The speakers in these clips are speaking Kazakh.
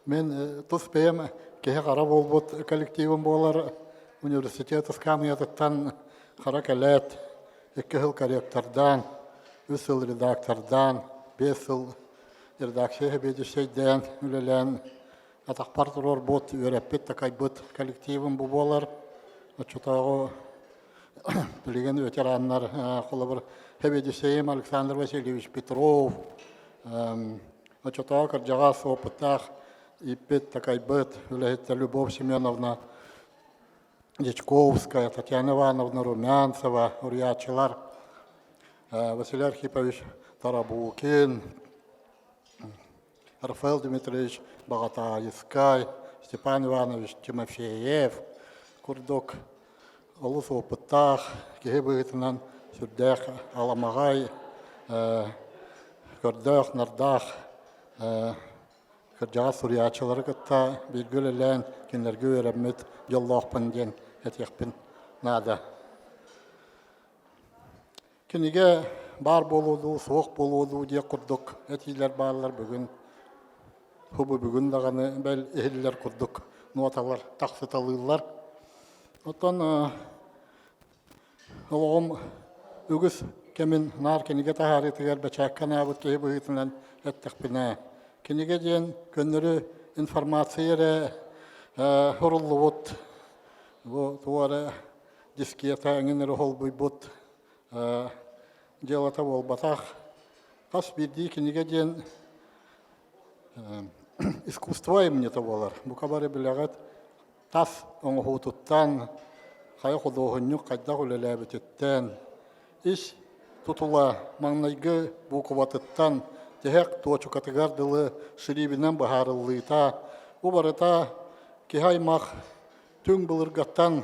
Мен туспеем кеһе қара болбут коллективым болар университет скамиятыттан қара кәләт, 2 жыл корректордан, 3 жыл редактордан, 5 жыл редакция бедешейден үлелен атақпар тұрор бот өрәппет такайбыт коллективым бұл болар. Отчутағы білген ветераннар қолы бір Хебедесейм Александр Васильевич Петров, отчутағы кіржағас опыттақ Иппет такайбыт, это Любовь Семеновна Дичковская, Татьяна Ивановна Румянцева, Урьячилар, Василий Архипович Тарабукин, Рафаэл Дмитриевич Богатаевскай, Степан Иванович Тимофеев, Курдок, Олус Опытах, Кегебытынан, Сүрдэх, Аламагай, Көрдөх, Нардах, Кыржаға сурьячылары кытта білгілілен кенлерге өремет жоллақпын ден әтекпін нада. Кенеге бар болуду, соқ болуду де құрдық. Әтейлер барлар бүгін, хубы бүгін дағаны бәл әйелер құрдық. Нуаталар, тақсыталылар. Оттан олығым үгіз кемін нар кенеге тағаритігер бәчәккен абыт кейі бұғытынан әттіқпіне. Кенеге дейін көнірі информацияре хұрылы бұд, туары дискета әңінері хол бұй бұд, делата бол батақ. Қас бірді кенеге дейін искусства емнеті болар. Бұқа бары біліғат тас оңы тұттан, қай құдығынық қайда құлелі әбітеттен, іш тұтыла маңнайғы бұқыватыттан, Тегек туачу категардылы шырибінен бағарылыйта, ұбарыта кехаймақ түң бұлырғаттан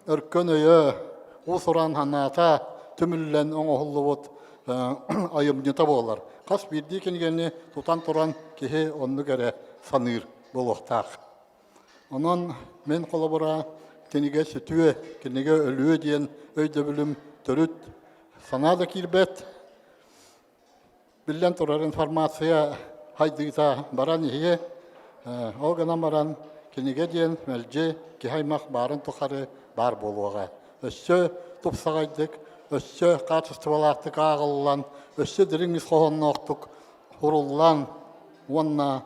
үркөн өйі, ұсыран ханата түміллен оңғылы бұд айымнета болар. Қас бірді кенгені тұтан тұран кехе онны кәрі саныр болуқтақ. Онын мен қолы бұра кенеге сүтуе, кенеге өлуе дейін өйді білім түріт санады кирбет. Білден тұрар информация хайдыйта баран ие, оғынан баран кенеге дейін мәлже кехаймақ барын тұқары бар болуға. Өссі тұпсағайдық, өссі қатыстывалақтық ағылылан, өссі діріңіз қоғынны оқтық ұрыллан, онна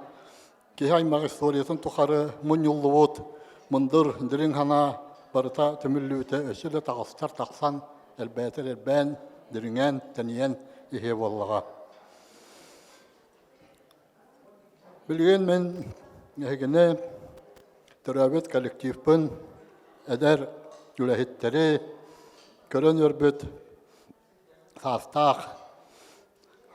кехаймақ историясын тұқары мұнюлы от, мұндыр дірің ғана барыта түмілі өте өссілі тағыстар тақсан, әлбәтір әлбән, діріңен, тәниен ие болуға. Білген мен әгіне түрәбет коллективпін әдәр үләхеттері көрін өрбіт састақ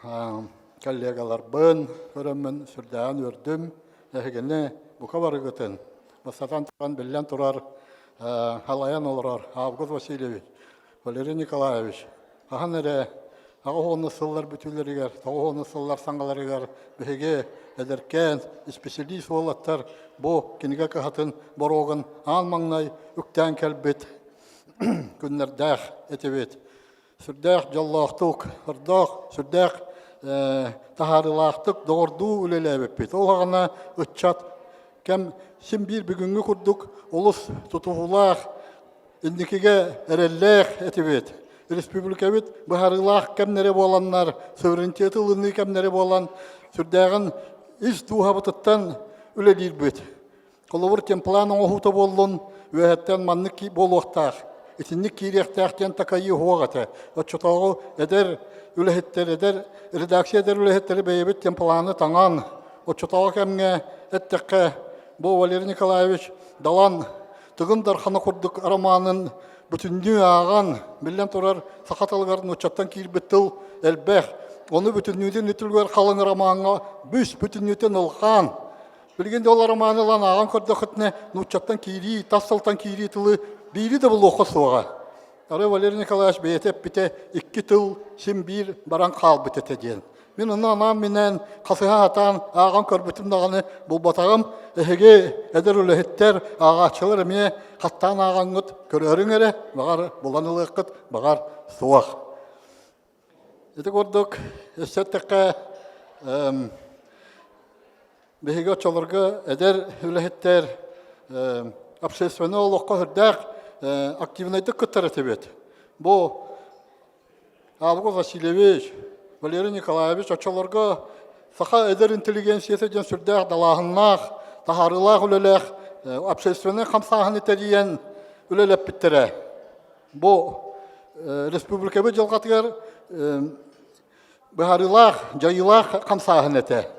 коллегалар бін көрімін сүрдән өрдім әгіне бұқа барығытын. Басатан тұрған білген тұрар халаян олар Август Васильевич, Валерий Николаевич. Аған әрі ағуғыны сыллар бүтілерігер, тағуғыны сыллар саңғаларығар бігі әдіркен, специалист олаттар бұ кенеге қағатын бұрғын алмаңнай үктен кәлбет күннердәқ әтебет. Сүрдәқ жаллақтық, ұрдақ, сүрдәқ тағарылақтық доғырду үлеләбет бет. Ол ағына үтчат кәм сен бір бүгінгі күрдік олыс тұтығылақ, індікеге әрелләқ әтебет. Республика бит бұхарылақ кәмнері боланнар, суверенитеті ұлыны кәмнері болан, сүрдәғін із туғабытыттан үлелер бит. Қолығыр темпланың оғуты болуын, өйәттен манны болуқтақ, етінні кейректәқтен такайы хоғаты. Отчытағы әдер үләхеттер, әдер редакция әдер үләхеттері бәйбет темпланы таңан. Отчытағы кәмге әттіққа бұл Валерий Николаевич далан тұғындар қаны құрдық романын бүтінді аған, білен тұрар сақаталғарын ұчаттан кейірбеттіл әлбәқ. Оны бүтіннүүден үтілгер қалың романға бүс бүтіннүүден ұлған. Білгенде ол романылан аған көрді құтыне ұчаттан кейірі, тассалтан кейірі тылы бейрі де бұл оқы соға. Ары Валерий Николаевич бәйтеп біте 2 тыл, сен бір баран қал бітеті ден. Мен оны анам менен қасыға атан аған көрбітім дағаны бұл батағым әйге әдір үліхеттер ағачылыр әме қаттан аған ғыт көрерің әрі бағар болан ұлы қыт бағар суақ. Әді көрдік әсеттіққа Беһиге очолорга эдер үлэһиттер общественный олоққа хүрдәк активныйдык кыттары тебет. Бу Август Васильевич, Валерий Николаевич очолорга саха эдер интеллигенциясы ден сүрдәк далаһыннах, тахарылах үлеләх, общественный хамсаһын итәдиен үлеләп биттерә. Бу республика бу җылгатыгар бахарылах, җайлах хамсаһын итә.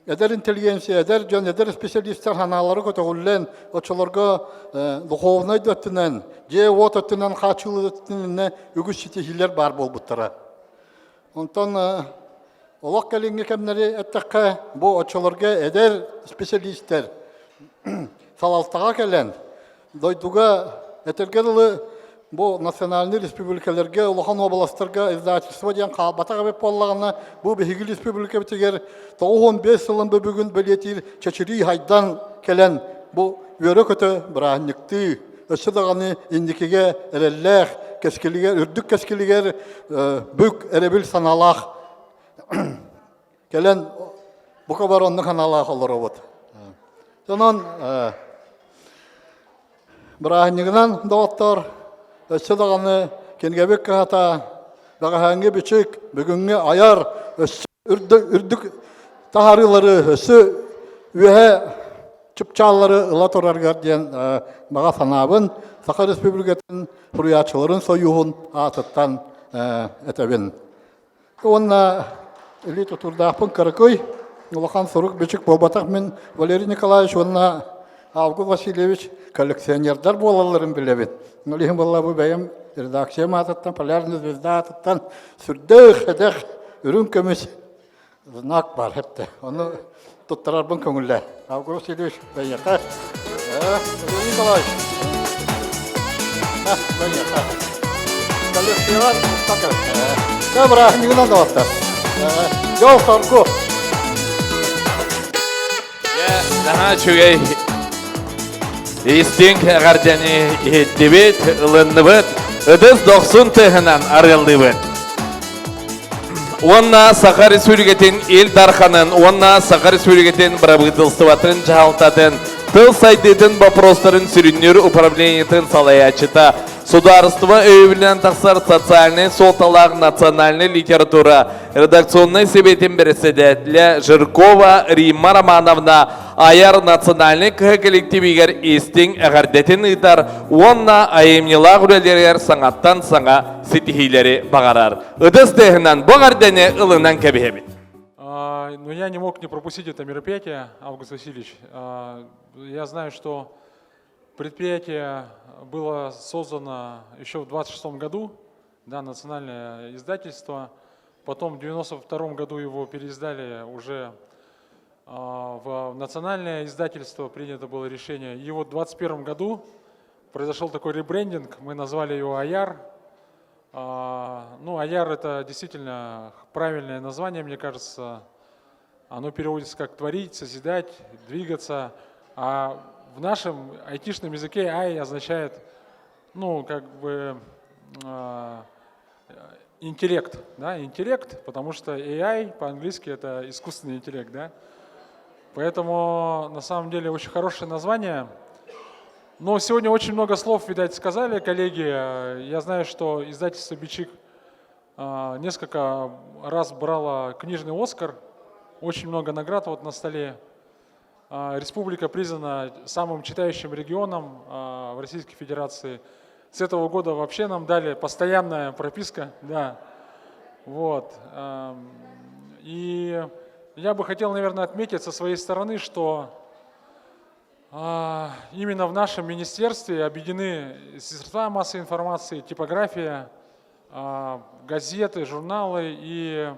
Эдер интеллигенция, эдер специалисттер ханалары көтөгүллән, очолорга духовный дөттенән, же вот өттенән хачылы дөттенән үгүз ситеһиләр бар булбыттыра. Онтан олак кәлеңге кемнәре әттәккә бу очолорга эдер специалисттер салалтага кәлән, дойдуга этергәле бу национальный республикаларга, улахан областтарга издательство дигән калбатага беп боллагына бу бигил республика битегер 15 елын бүгүн белетир чачыри хайдан келен бу өрө көтө браһникты өсөдөганы индикеге эреллэх кескилиге үрдүк кескилиге бүк эребил саналах келен бу кабаронны ханалах олоробот. Сонон браһнигынан доктор Ösüdağını kengebek kahata, bağahangi biçik, bugünkü ayar, ürdük taharıları, ösü ühe çıpçalları ılatorargar diyen bağa sanabın, Sakar Respublika'nın hürriyatçıların soyuğun atıttan etebin. Onunla ili tuturdağpın karakoy, Ulakan soruk biçik bolbatak min Valeri Nikolaevich, onunla Avgust Vasilyevich коллекционердар болаларын билебит. Нолихим болла бу бәйем редакция мататтан, полярный звезда аттан сүрдөх эдэх үрүн көмөс знак бар хепте. Оны туттарар бун көңүлле. Август Васильевич бәйяка. Николай. Бәйяка. Коллекционер такыр. Добра, нигна доктор. Жол соргу. Я дана чугай Истинг гардяни дебет лынныбыт ыдыз 90 тыгынан арылдыбыт. Онна Сахар Республикатын ел дарханын, онна Сахар Республикатын правительствотын жалтатын, тыл сайдытын вопростарын сүрүннөр управлениятын салаячыта, сударство өйвілен тақсар социальный солталақ национальный литература редакционный себетін председателя Жиркова Римма Романовна Айар национальный коллективигер истин әғардетін ұйтар, онна айымнила ғүрелер саңаттан саңа сетихилері бағарар. Үдіс дегінен бұғардені ылынан кәбіхебет. Но я не мог не пропустить это мероприятие, Август Васильевич. Я знаю, что предприятие было создано еще в 26 году, да, национальное издательство. Потом в 92 году его переиздали уже в национальное издательство, принято было решение. И вот в 21 году произошел такой ребрендинг, мы назвали его Айар. Ну, Айар — это действительно правильное название, мне кажется. Оно переводится как творить, созидать, двигаться. А в нашем айтишном языке «ай» означает, ну, как бы интеллект, да, интеллект, потому что AI по-английски это искусственный интеллект, да. Поэтому на самом деле очень хорошее название. Но сегодня очень много слов, видать, сказали коллеги. Я знаю, что издательство «Бичик» несколько раз брало книжный «Оскар», очень много наград вот на столе. Республика признана самым читающим регионом в Российской Федерации. С этого года вообще нам дали постоянная прописка, да. Вот. И я бы хотел, наверное, отметить со своей стороны, что именно в нашем министерстве объединены средства массовой информации, типография, газеты, журналы и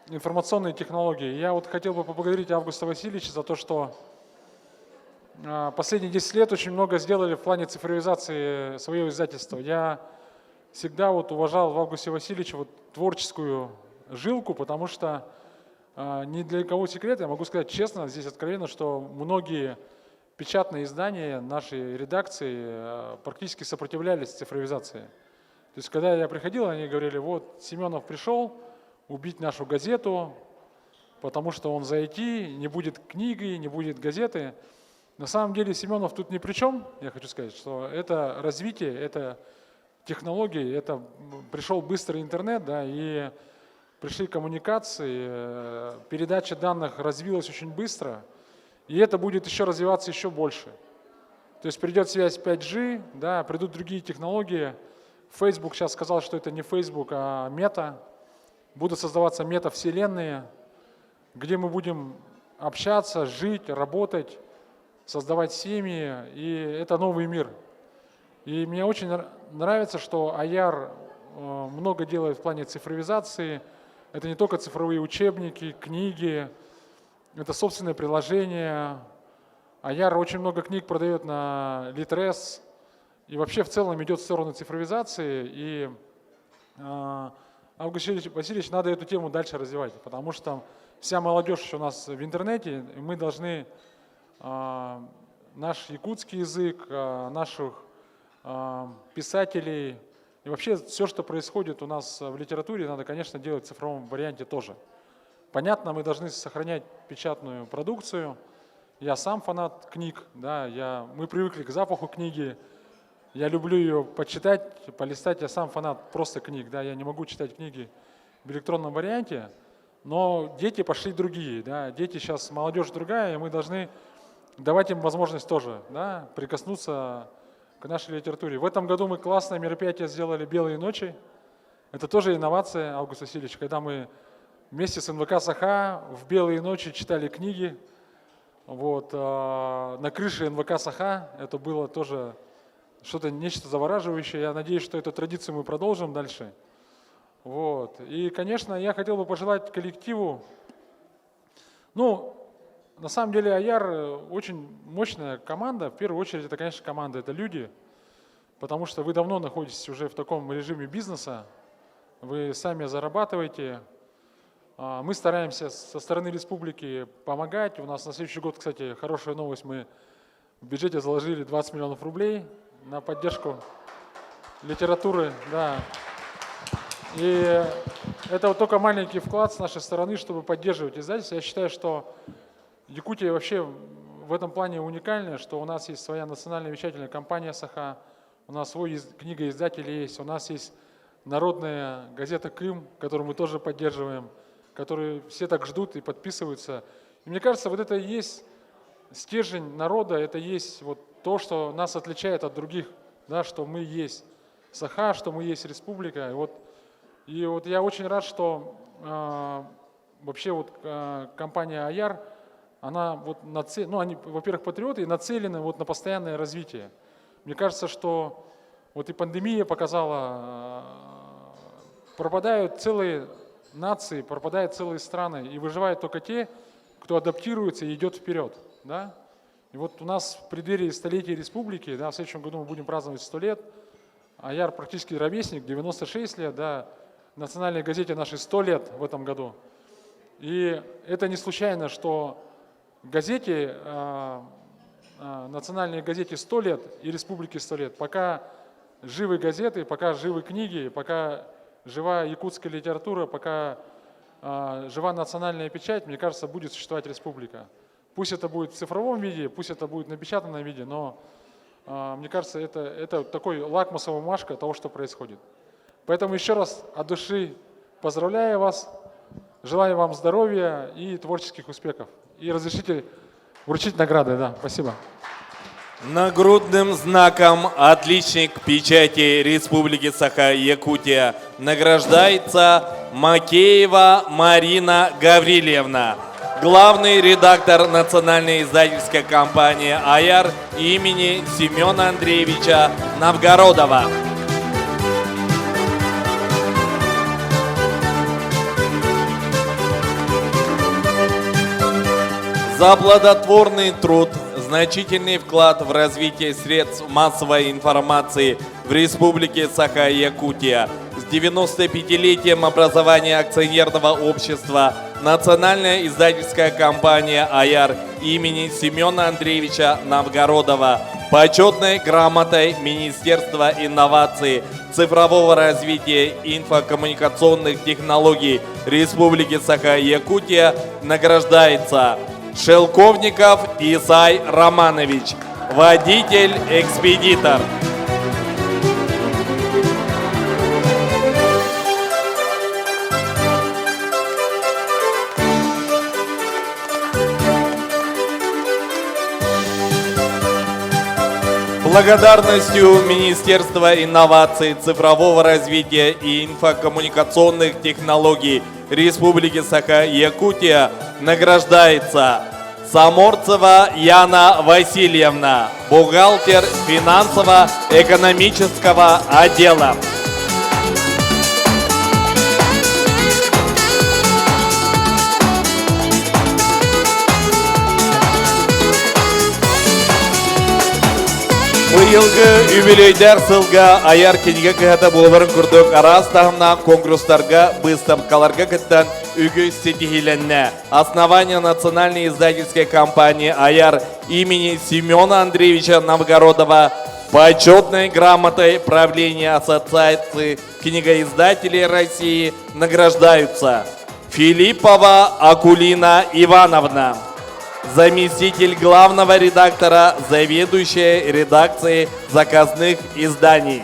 информационные технологии. Я вот хотел бы поблагодарить Августа Васильевича за то, что последние 10 лет очень много сделали в плане цифровизации своего издательства. Я всегда вот уважал в Августе Васильевиче вот творческую жилку, потому что ни для кого секрет, я могу сказать честно, здесь откровенно, что многие печатные издания нашей редакции практически сопротивлялись цифровизации. То есть, когда я приходил, они говорили: вот Семенов пришел убить нашу газету, потому что он за IT, не будет книги, не будет газеты. На самом деле Семенов тут ни при чем, я хочу сказать, что это развитие, это технологии, это пришел быстрый интернет, да, и пришли коммуникации, передача данных развилась очень быстро, и это будет еще развиваться еще больше. То есть придет связь 5G, да, придут другие технологии. Facebook сейчас сказал, что это не Facebook, а мета. Будут создаваться метавселенные, где мы будем общаться, жить, работать, создавать семьи, и это новый мир. И мне очень нравится, что Айар много делает в плане цифровизации. Это не только цифровые учебники, книги, это собственное приложение. Айар очень много книг продает на Литрес, и вообще в целом идет в сторону цифровизации. И Август Васильевич, надо эту тему дальше развивать, потому что вся молодежь еще у нас в интернете, и мы должны наш якутский язык, наших писателей, и вообще все, что происходит у нас в литературе, надо, конечно, делать в цифровом варианте тоже. Понятно, мы должны сохранять печатную продукцию. Я сам фанат книг, да, мы привыкли к запаху книги, я люблю ее почитать, полистать, я сам фанат просто книг, да, я не могу читать книги в электронном варианте, но дети пошли другие, да, дети сейчас, молодежь другая, и мы должны давать им возможность тоже, да, прикоснуться к нашей литературе. В этом году мы классное мероприятие сделали «Белые ночи». Это тоже инновация, Август Васильевич, когда мы вместе с НВК «Саха» в «Белые ночи» читали книги. Вот, на крыше НВК «Саха» это было тоже что-то, нечто завораживающее. Я надеюсь, что эту традицию мы продолжим дальше. Вот. И, конечно, я хотел бы пожелать коллективу, на самом деле Айар очень мощная команда. В первую очередь это, конечно, команда, это люди, потому что вы давно находитесь уже в таком режиме бизнеса, вы сами зарабатываете. Мы стараемся со стороны республики помогать. У нас на следующий год, кстати, хорошая новость, мы в бюджете заложили 20 миллионов рублей на поддержку литературы. Да. И это вот только маленький вклад с нашей стороны, чтобы поддерживать издательство. Я считаю, что Якутия вообще в этом плане уникальная, что у нас есть своя национальная вещательная компания «Саха», у нас свой книгоиздатель есть, у нас есть народная газета «Крым», которую мы тоже поддерживаем, которые все так ждут и подписываются. И мне кажется, вот это и есть стержень народа, это есть вот то, что нас отличает от других, да, что мы есть Саха, что мы есть республика. И вот я очень рад, что вообще вот компания Айар, она вот они, во-первых, патриоты и нацелены вот на постоянное развитие. Мне кажется, что вот и пандемия показала, пропадают целые нации, пропадают целые страны, и выживают только те, кто адаптируется и идет вперед. Да? И вот у нас в преддверии столетия республики, да, в следующем году мы будем праздновать 100 лет, Айар практически ровесник, 96 лет, да, национальной газете нашей 100 лет в этом году. И это не случайно, что газете, национальной газете 100 лет и республике 100 лет. Пока живы газеты, пока живы книги, пока жива якутская литература, пока жива национальная печать, мне кажется, будет существовать республика. Пусть это будет в цифровом виде, пусть это будет в напечатанном виде, но мне кажется, это такой лакмусовая бумажка того, что происходит. Поэтому еще раз от души поздравляю вас, желаю вам здоровья и творческих успехов. И разрешите вручить награды. Да, спасибо. Нагрудным знаком «Отличник печати Республики Саха-Якутия» награждается Макеева Марина Гаврилевна, главный редактор национальной издательской компании «Айар» имени Семена Андреевича Новгородова. За плодотворный труд, значительный вклад в развитие средств массовой информации в Республике Саха-Якутия с 95-летием образования акционерного общества национальная издательская компания «Айар» имени Семена Андреевича Новгородова почетной грамотой Министерства инноваций, цифрового развития и инфокоммуникационных технологий Республики Саха-Якутия награждается Шелковников Исай Романович, водитель-экспедитор. Благодарностью Министерства инноваций, цифрового развития и инфокоммуникационных технологий Республики Саха-Якутия награждается Саморцева Яна Васильевна, бухгалтер финансово-экономического отдела. Быйылгы юбилейдер сылга аяр кенеге кыхата боларын күрдік арас тағымна конкурстарға выставкаларға кіттен үгі сетихиленне. Основание национальной издательской компании «Айар» имени Семена Андреевича Новгородова почетной грамотой правления Ассоциации книгоиздателей России награждаются Филиппова Акулина Ивановна, заместитель главного редактора, заведующая редакцией заказных изданий.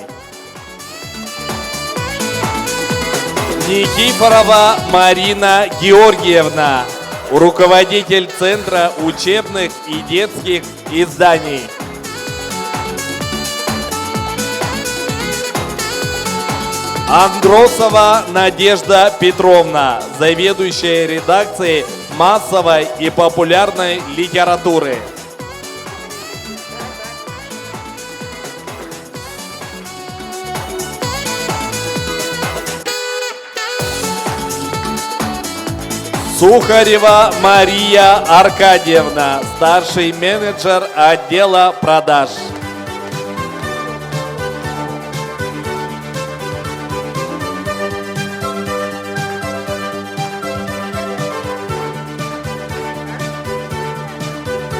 Никифорова Марина Георгиевна, руководитель Центра учебных и детских изданий. Андросова Надежда Петровна, заведующая редакцией массовой и популярной литературы. Сухарева Мария Аркадьевна, старший менеджер отдела продаж.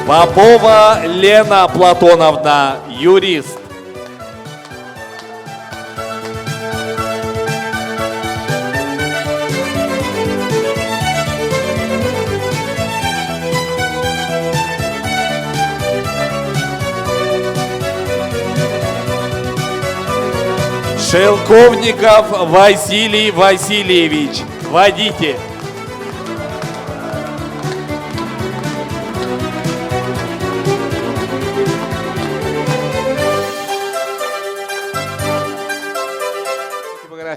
Попова Лена Платоновна, юрист. Шелковников Василий Васильевич, водитель.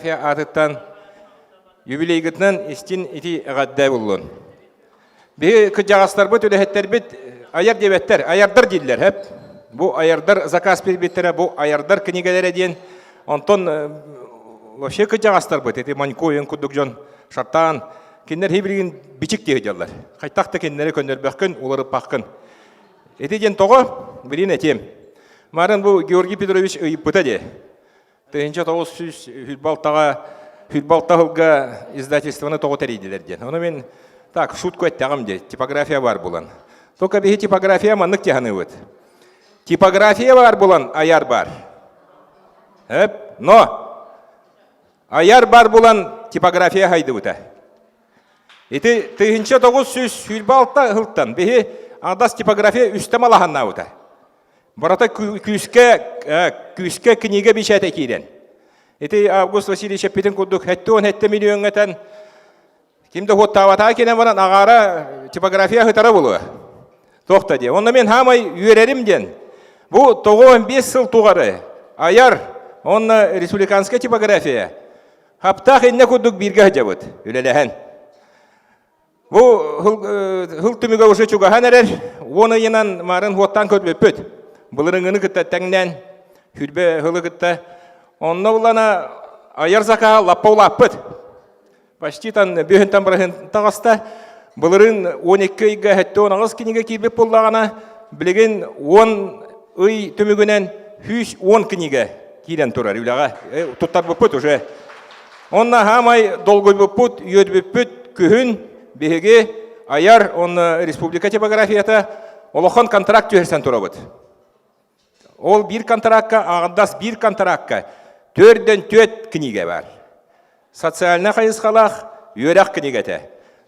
Атыттан юбилей гытнан истин ити гадда буллун. Бе кыжагастар бут үлехеттер бит аяр дебеттер, аярдар диллер хеп. Бу аярдар заказ бербеттер, бу аярдар книгелере ден. Онтон вообще кыжагастар бут эти манькоен кудукжон шартан киндер хибригин бичик дегелер. Кайтакта киндер көндөр баккын, улары паккын. Эти ден того бирин этем. Марын бу Георгий Петрович ыйыппыта де. Тенче тоғыз сүз хүлбалтағылға издательствоны тоғы тәрейділерден. Оны мен так, шутку әттіғым де, типография бар болан. Только бейі типография маннық тегіні өт. Типография бар болан, аяр бар. Но, аяр бар болан, типография хайды өті. Еті тенче тоғыз сүз хүлбалтағылттан, бейі ағдас типография үстем алағанна өті. Барата күске книга бичәте кирен. Эти Август Васильевич Петин кудук хәтте миллион гатан. Кимде хоттавата кенен баран агара типография хытара булу. Тохта де. Онда мен хамай үйрәрем ден. Бу 95 жыл тугары. Аяр, онна республиканская типография. Хаптах инне кудук бирге жабыт. Үлеләһән. Бу хыл түмүгө уже чугахан эрер. Оны янан марын хоттан көтбөпөт. Бұлырыңыны күтті тәңнен, хүлбе ғылы күтті. Онны бұлана аяр зақа лаппа ұлаппыд. Почти тан бүйінтан бірігін тағаста, бұлырын 12 үйге әтті 10 кенеге кейбіп болағана, білеген 10 үй түмігінен 10 кенеге кейлен тұрар үліға. Тұттар бұппыд уже. Онна хамай долгой бұппыд, үйед бұппыд, күхін, беге аяр, онны республика типографията, олохон контракт үйерсен тұра бұд. ол bir контрактка, ағындас bir контрактка 4-4 книге бар. Социальный қайысқалақ, үйерақ книгеті.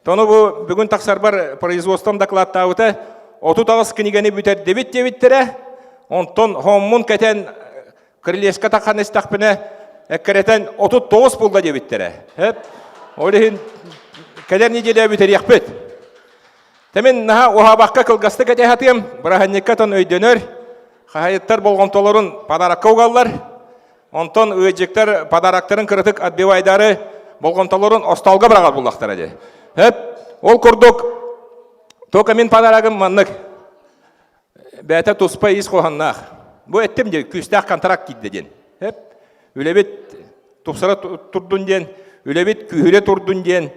Тоны бүгін тақсар бар производством докладтауыты, 30 книгені бүтер дебет-дебеттері, онтон хоммун кәтен крылешка таққан істақпіні әккеретін 39 болда дебеттері. Олығын кәдер неделе бүтер еқпет. Тәмен наға оғабаққа кылғасты кәте хатым, бірағаннекка тон өйденер, қағайыттар болған толырын падараққа оғалар, онтон өйджектер падарақтарын кірітік отбивайдары болған толырын осталға бірағал болдақтар әде. Ол күрдік, тоқа мен падарағым маннық, бәті тұспай ес қоғаннақ. Бұл әттім де күстәқ контракт дейден. Үлебет тұпсыра тұрдың ден, үлебет күйірі тұрдың ден.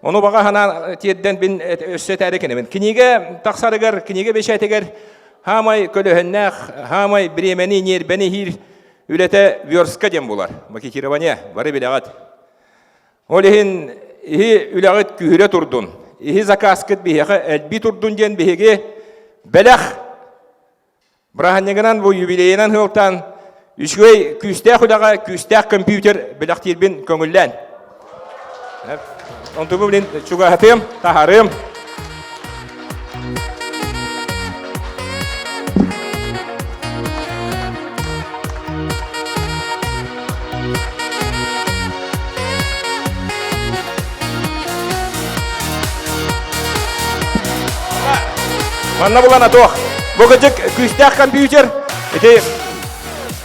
Оны баға ғана тедден бен өссет әрекені. Книге тақсарығар, книге бешәтігер, хамай көліхіннәқ, хамай біремені нербәні хир үлеті верска ден болар. Макетирование, бары білеғат. Олығын үлеғыт күйірі тұрдың. Ихи заказкет бейеғі әлбі тұрдың ден бейеге бәләқ. Бірағаннегінен бұл юбилейінен ғылтан үшгөй күстәқ ұдаға күстәқ компьютер бәләқ тербен көңіллән. Он тубу блин чугатым, тахарым. Манна булана тох. Богачек күстәк компьютер. Это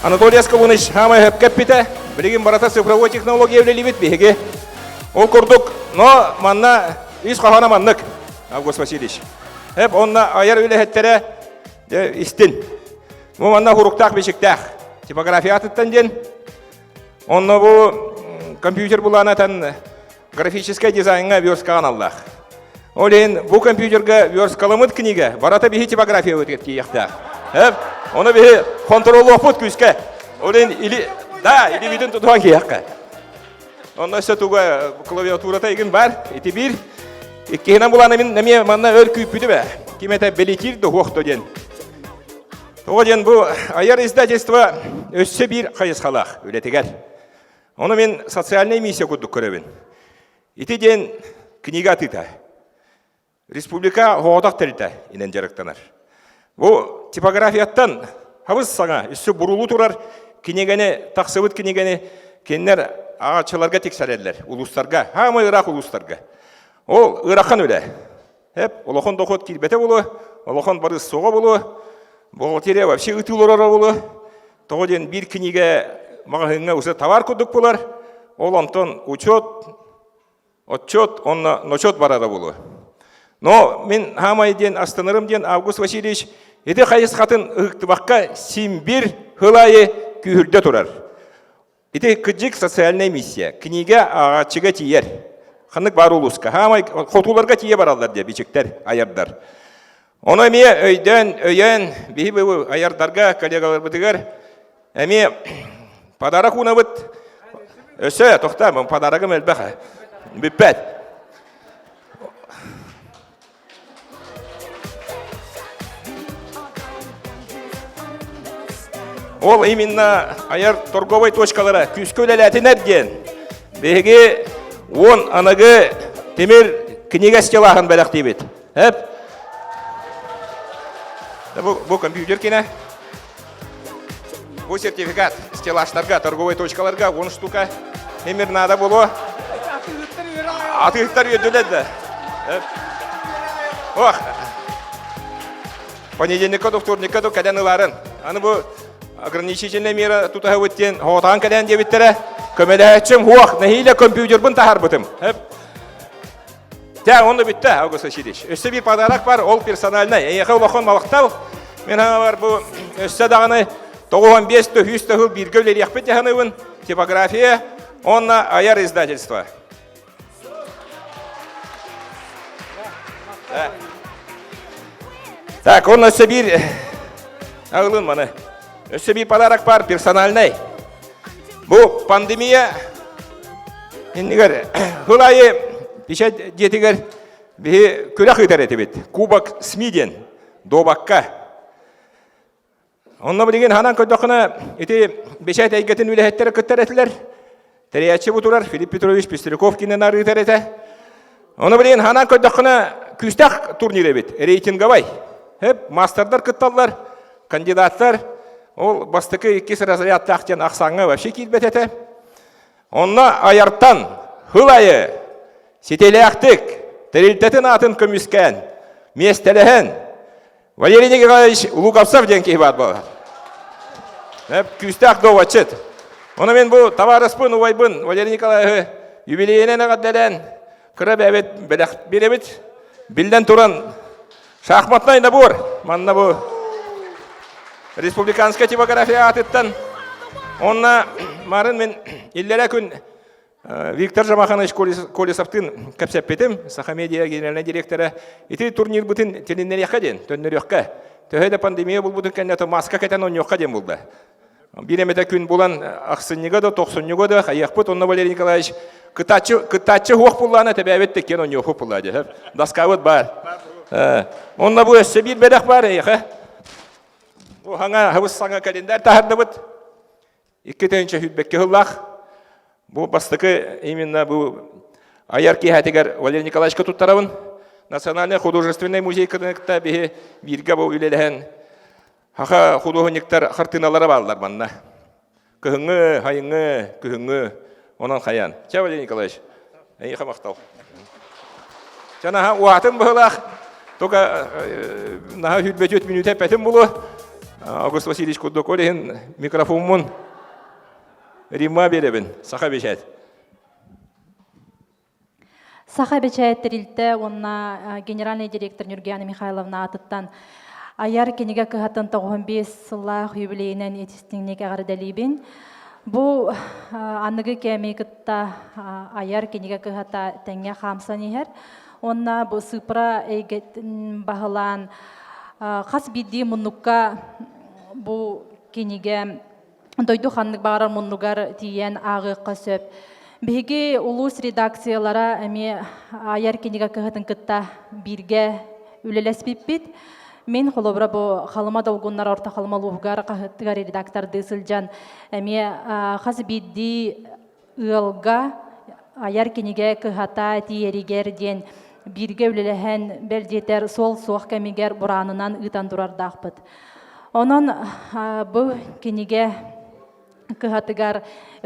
Анатолий Скалуныч хамай хэпкапита. Билигин барата цифровой технология үлелибет беге. Ол курдук, но манна ис қағана маннық, Август Васильевич. Онна аяр үлі истин. Бұл манна хуруктақ бешіктақ. Типография атыттан ден. Онна бұл компьютер бұланатан графический дизайнға верскаған Аллах. Олен бұл компьютерға верскалымыд книга, барата бейі типография өтетке яқтақ. Оны бейі контролы опыт күске. Олен или бүйдің тұтуан ке яққа. Онна сөтуға клавиатурата егін бар, еті бір. Еккенен бұланы мен нәме манна өл күйіп бүді бә. Кеметі белетир доғоқты ден. Тоғы ден бұл аяр издательство өсі бір қайысқалақ өлетігер. Оны мен социальный миссия күдік көребін. Еті ден книга тыта. Республика ғоғдақ тәрілді енен жарықтанар. Бұл типографияттан хабыз саңа үсі бұрулы тұрар книганы, тақсыбыт книганы кеннер ағачыларға тексәрелер, ұлыстарға, хамай ұрақ ұлыстарға. Ол ұраққан өлі. Олахон доқот келбеті болу, олахон бары соға болу, бұғылтере вообще ұтылырара болу. Тоғыден бір книге мағығыңа ұсы товар күдік болар, ол антон учет, отчет, онна ночет барада болу. Но мен хамай ден астанырым ден Август Васильевич, еде қайыз қатын ұқтыбаққа симбір ғылайы күйірді тұрар. Это кыджик социальная миссия. Книга ағачыға тиер. Қанық бар ұлысқа. Хамай қотуларға тие баралар де бечіктер, аярдар. Оны ме өйен, бейі бұл аярдарға, коллегалар бұтығар, әме падарақ уна бұт. Өсі, тоқта, бұл падарағым әлбәқ. Бүппәт. Ол именно аяр торговой точкалары күскөл әләтін әрден. Беге 10 анығы темір книга стелағын бәләқ дейбет. Бұл компьютер кені. Бұл сертификат стелаштарға, торговой точкаларға 10 штука темір нада болу. Атығыттар өйділеді. Понедельникка, вторникка кәден ұларын. Аны бұл ограничительная мера тут өттен хоғатаған кәден дебеттері көмелі әтшім хуақ нәхейлі компьютер бұн тахар бұтым. Тә, оны бітті, Август Васильевич. Өсі бір подарақ бар, ол персональный. Әйеқі ұлақын малықтау. Мен аңа бар бұл өсі дағаны 95-100 ғыл біргеулер еқпет яғанығын типография, онна аяр издательство. Так, он өсі бір ағылын маны. Өсі бір подарақ бар, персональный. Бұл пандемия, ендігер, ғылайы пешет детігер көлі қытар еті бет. Кубок смиден, добаққа. Онна билген ханан көдөкна ити бешет әйгетін үләһеттер көттәрәтләр. Тәрәяче бутурар Филипп Петрович Пестряков кинен ары тәрәтә. Оны билген ханан көдөкна күстәк турниры бит. Рейтинговай. Хеп мастердар кытталлар, кандидаттар. Ол бастыкы 2 разряд тахтен аксаңы вообще килбет әтә. Онна аяртан хылайы сетеләктик тәрилтәтен атын көмүскән. Местеләһен Валерий Николаевич Луковцов деген кейбат болар. Күстәк довачет. Оны мен бұл товарыспын, увайбын, Валерий Николаевич юбилейінен ағаддәлән, кіріп әбет беребет, білден туран шахматнайна бұр. Манна бұл республиканская типография атыттан. Онна марын мен иллері күн Виктор Жамаханович Колесовтын кәпсәппетім, Сахамедия генеральный директоры. Ити турнир бұтын теленнен яққа ден, төннер яққа. Төхейді пандемия бұл бұтын кәннеті маска кәтен он яққа ден болды. Биремете күн болан ақсыннығы да, тоқсыннығы да, аяқ бұт, онна Валерий Николаевич кытатчы хоқ бұлланы тәбі әбетті кен он яқы бұллады. Даскавыт бар. Онна бұл өсі бір бәдәқ бар, аяқы. Оңа хавыз саңа календар тағырды бұт. Икі тәйінші хүтбекке ғыллақ. Бұл бастықы именно бұл Айар кейхәтігер Валерий Николаевичка тұттарауын. Национальный художественный музей кірінікті бейі бірге бұл үлеліген хақа художниктар қартыналары балылар манна. Күхіңі, хайыңы, күхіңі, онан қаян. Ча, Валерий Николаевич? Әйі қамақтау. Жана уатым бұғылақ. Тоқа наға хүтбет минут әпәтім бұлы. Август Васильевич Куддоколеген микрофонмын. Римма беребін, сақа бешет. Сақа бешет тірілті, онна генеральный директор Нюргияна Михайловна атыттан Айар кенеге кығатын 95 сыллақ юбилейінен етістіңнеге ғардалейбін. Бұл анығы кәмей күтті Айар кенеге кығата тәңе қамсан егер. Онна бұл сыпыра әйгетін бағылан қас бидді мұныққа бұл кенеге Дойду ханнык бағарар мұннугар тиен ағыққа сөп. Беге улус редакциялара әме Айар кенеге кығытын күтті бірге үлелес біппет. Мен қолыбыра бұл қалыма долғынлар орта қалымалы ұғығар қағыттығар редактарды сылжан әме қаз бидді ұлға Айар кенеге кығата тиерігерден бірге үлелеген бәлдетер сол соқ кәмегер бұранынан ұтан дұрардақпыт. Онын бұл кенеге кығатығар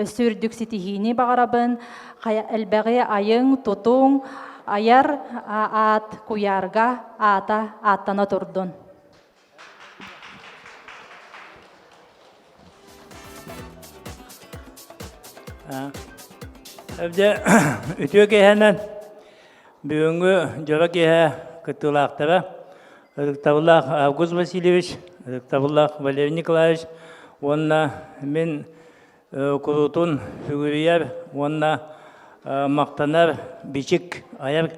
сүрдік сетихini бағарабын, әлбәғі айың, тұтың, Айар ат куярга ата аттана тұрдын. Әбде үтіе кейхәнен бүгінгі жора кейхә күттілақтары Рықтабыллах Август Васильевич, Рықтабыллах Валерий Николаевич, онна мен құрутын фигурияр, онна мақтанар бичік аяр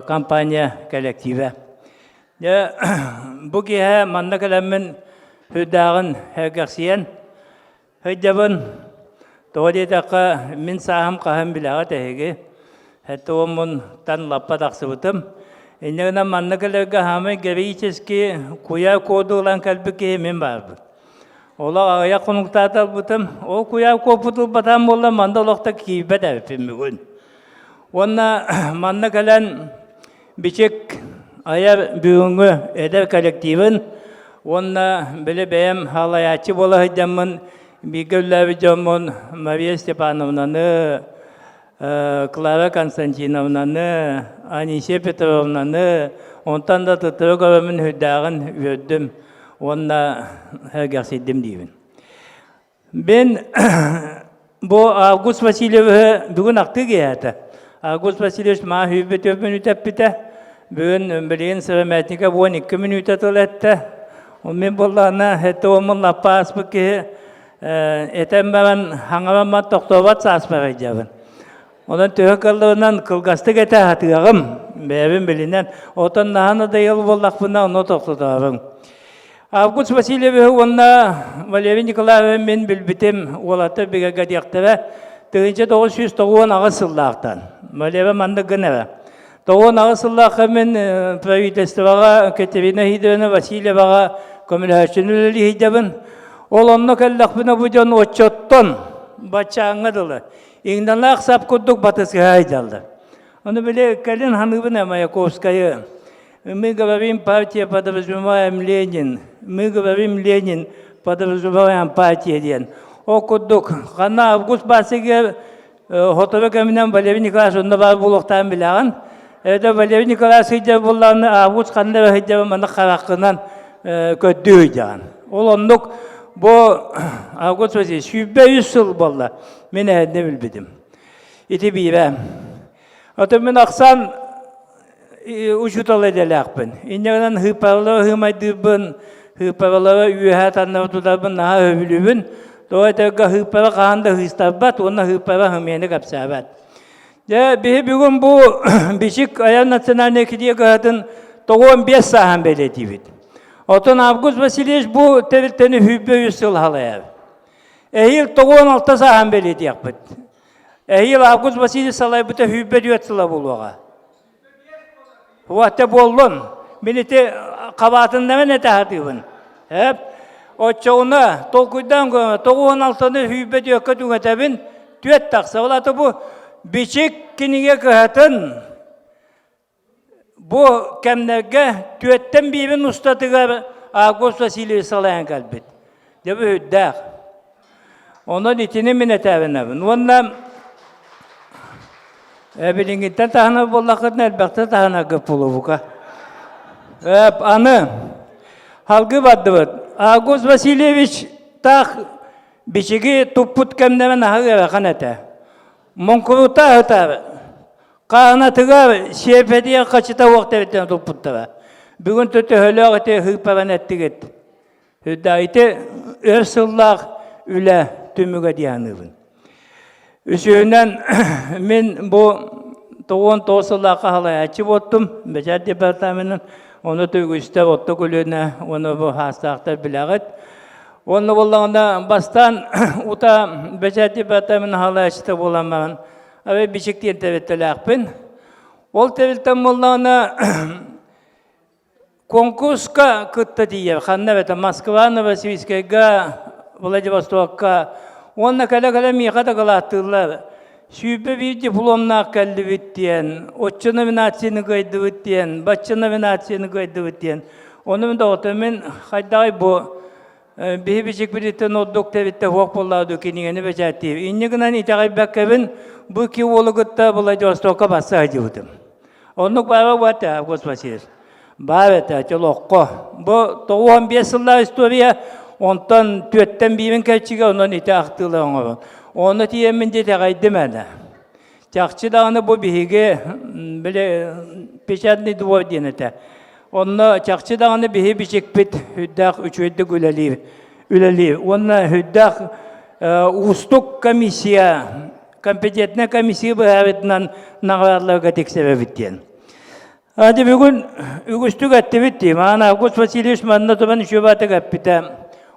компания коллективі. Бұл кейхә манна кәлеммен хүддағын әгәрсиен, хүддабын тоғадетаққа мен сағым қағым білаға тәйге, әтті омын тан лаппа тақсы бұтым. Иннегна манна кәлерге хамы героически куя кодулан кәлбіке мен барбы. Ола ағая қонуқтатал бұтым, ол куя копутыл батам болла манда олақта кейбет әпім бүгін. Онна манна кәлен бичек аяр бүгінгі әдер коллективін, онна білі бәйім халаячы бола хайдамын, бігілләбі жомын Мария Степановнаны, Клара Константиновнаны, Анисе Петровнаны, онтан да тұтырғырымын хүддағын өрдім, онна әргәрседдім дейбін. Мен бұл Август Васильеві бүгін ақты кейәті. Август Васильевич ма хүбі төп минут әппіті, бүгін білген сұрымәтігі 12 минут әтілетті. Мен болағына әтті омын лаппа аспы кейі, әтен бәрін хаңарама тоқтоват саспар әйдебін. Одан түйі қылдығынан қылғасты кәті атығағым, бәрін білінен, отан нағаны да ел болақпына оны тоқтыдағым. Август Васильеві онна Валерий Николаевич мен білбітім олаты бігі ғадияқтыры 1990 ағысыллақтан. Валерий манды ғыныры. 90 ағысыллақы мен правительствоға Катерина Хидровна Васильеваға Komünasyon öyle hidabın. Olanla kellak buna bu can oçotton. Baçağına dılı. İğnanla aksap kudduk batısı haydaldı. Onu bile kalın hanımın ama Yakovskayı. Мы говорим партия подразумеваем Ленин. Мы говорим Ленин, подразумеваем партия Ленин. О кудук. Хана август басыгы Хотове каминан Валерий Николаевич онда бар булуктан билеген. Это Валерий Николаевич хиде булланы август кандай хиде мана каракынан көттү деген. Ол ондук бу август өсү 100 жыл болду. Мен эне билбедим. Ити бийбе. Ото мен аксан учутал эделекпин. Иннегенен хыпарлы хымайдыбын, хыпарлы үйе таннатудабын, наха өбүлүбүн. Тойтага хыпара канда хыстабат, онна хыпара хымени капсабат. Я бе бүгүн бу бишик аян национальный кидиге хатын 95 сахан белетибит. Отон Август Васильевич бу тевилтени хүббө үсүл халая. Эйил 96 сахан белетиякпыт. Эйил Август Васильевич салай бута хүббө дүйөтсүла болуга. Уатта болдун. Мините кабатында мен этахатыбын. Отчоуна толкуйдан 96-ны хүббө дүйөккө дүңөтөбүн түөт такса. Олаты бу бичик киниге кыхатын бу кемнерге түөттен бийбин устатыга Август Васильевич салаян калбит. Деп үддәк. Онон итини мен этәбинәбин. Онна билингиттен тахана боллакытын әлбәкте тахана көп булубука. Аны халгы баддыбыт. Август Васильевич так бичиги туппут кемнемен ахыга каната. Монкурута хата. Канатыга шепедия качыта вактебеттен туппуттава. Бүгүн төтө хөлөгөтө хыппаван эттигет. Хөдайты өрсыллак үле түмүгө дияныбын. Үсүнөн мен бу 99-лакка халай ачып оттум. Бежат департаментин onu tügüste ottu kulüne, onu bu hastahta bilaget. Onu bolağında bastan uta beceti batamin halaşta bulamam. Abi biçik diye tevettelakpin. Ol tevetten bolağında konkurska kıtta diye. Xanna beta Moskva, Novosibirskga, Vladivostokka. Onunla kala miyakata kalattılar. Şüphe bir diplomna kaldı bittiyen, otçu nominasyonu kaydı bittiyen, başçı nominasyonu kaydı bittiyen. Onun da otomen hayday bu bir biçik birlikte nodduk tevitte hok bolladı ki niyeni becati. İnniğinden itağay bakkabın bu ki olugutta Vladivostok'a bassa hacıvdım. Onun baba vata Avgust Vasilyevich. Baveta çolokko. Bu 95 yıllar istoriya ondan tüetten birin keçige onun ite aktılı onu. Onu diyemin de tegaydım ana. Çakçı dağını bu bihige böyle peşadni duvar diyene. Onu çakçı dağını bihi biçik bit hüddak üçüydü üleli. Onu hüddak ustuk komisiya, kompetentne komisiya bu havetinden nağarlığa tek sebep diyen. Hadi bugün ügüstük etti bitti. Mağana Avgust Vasilyevich manna toban şubatı kapita.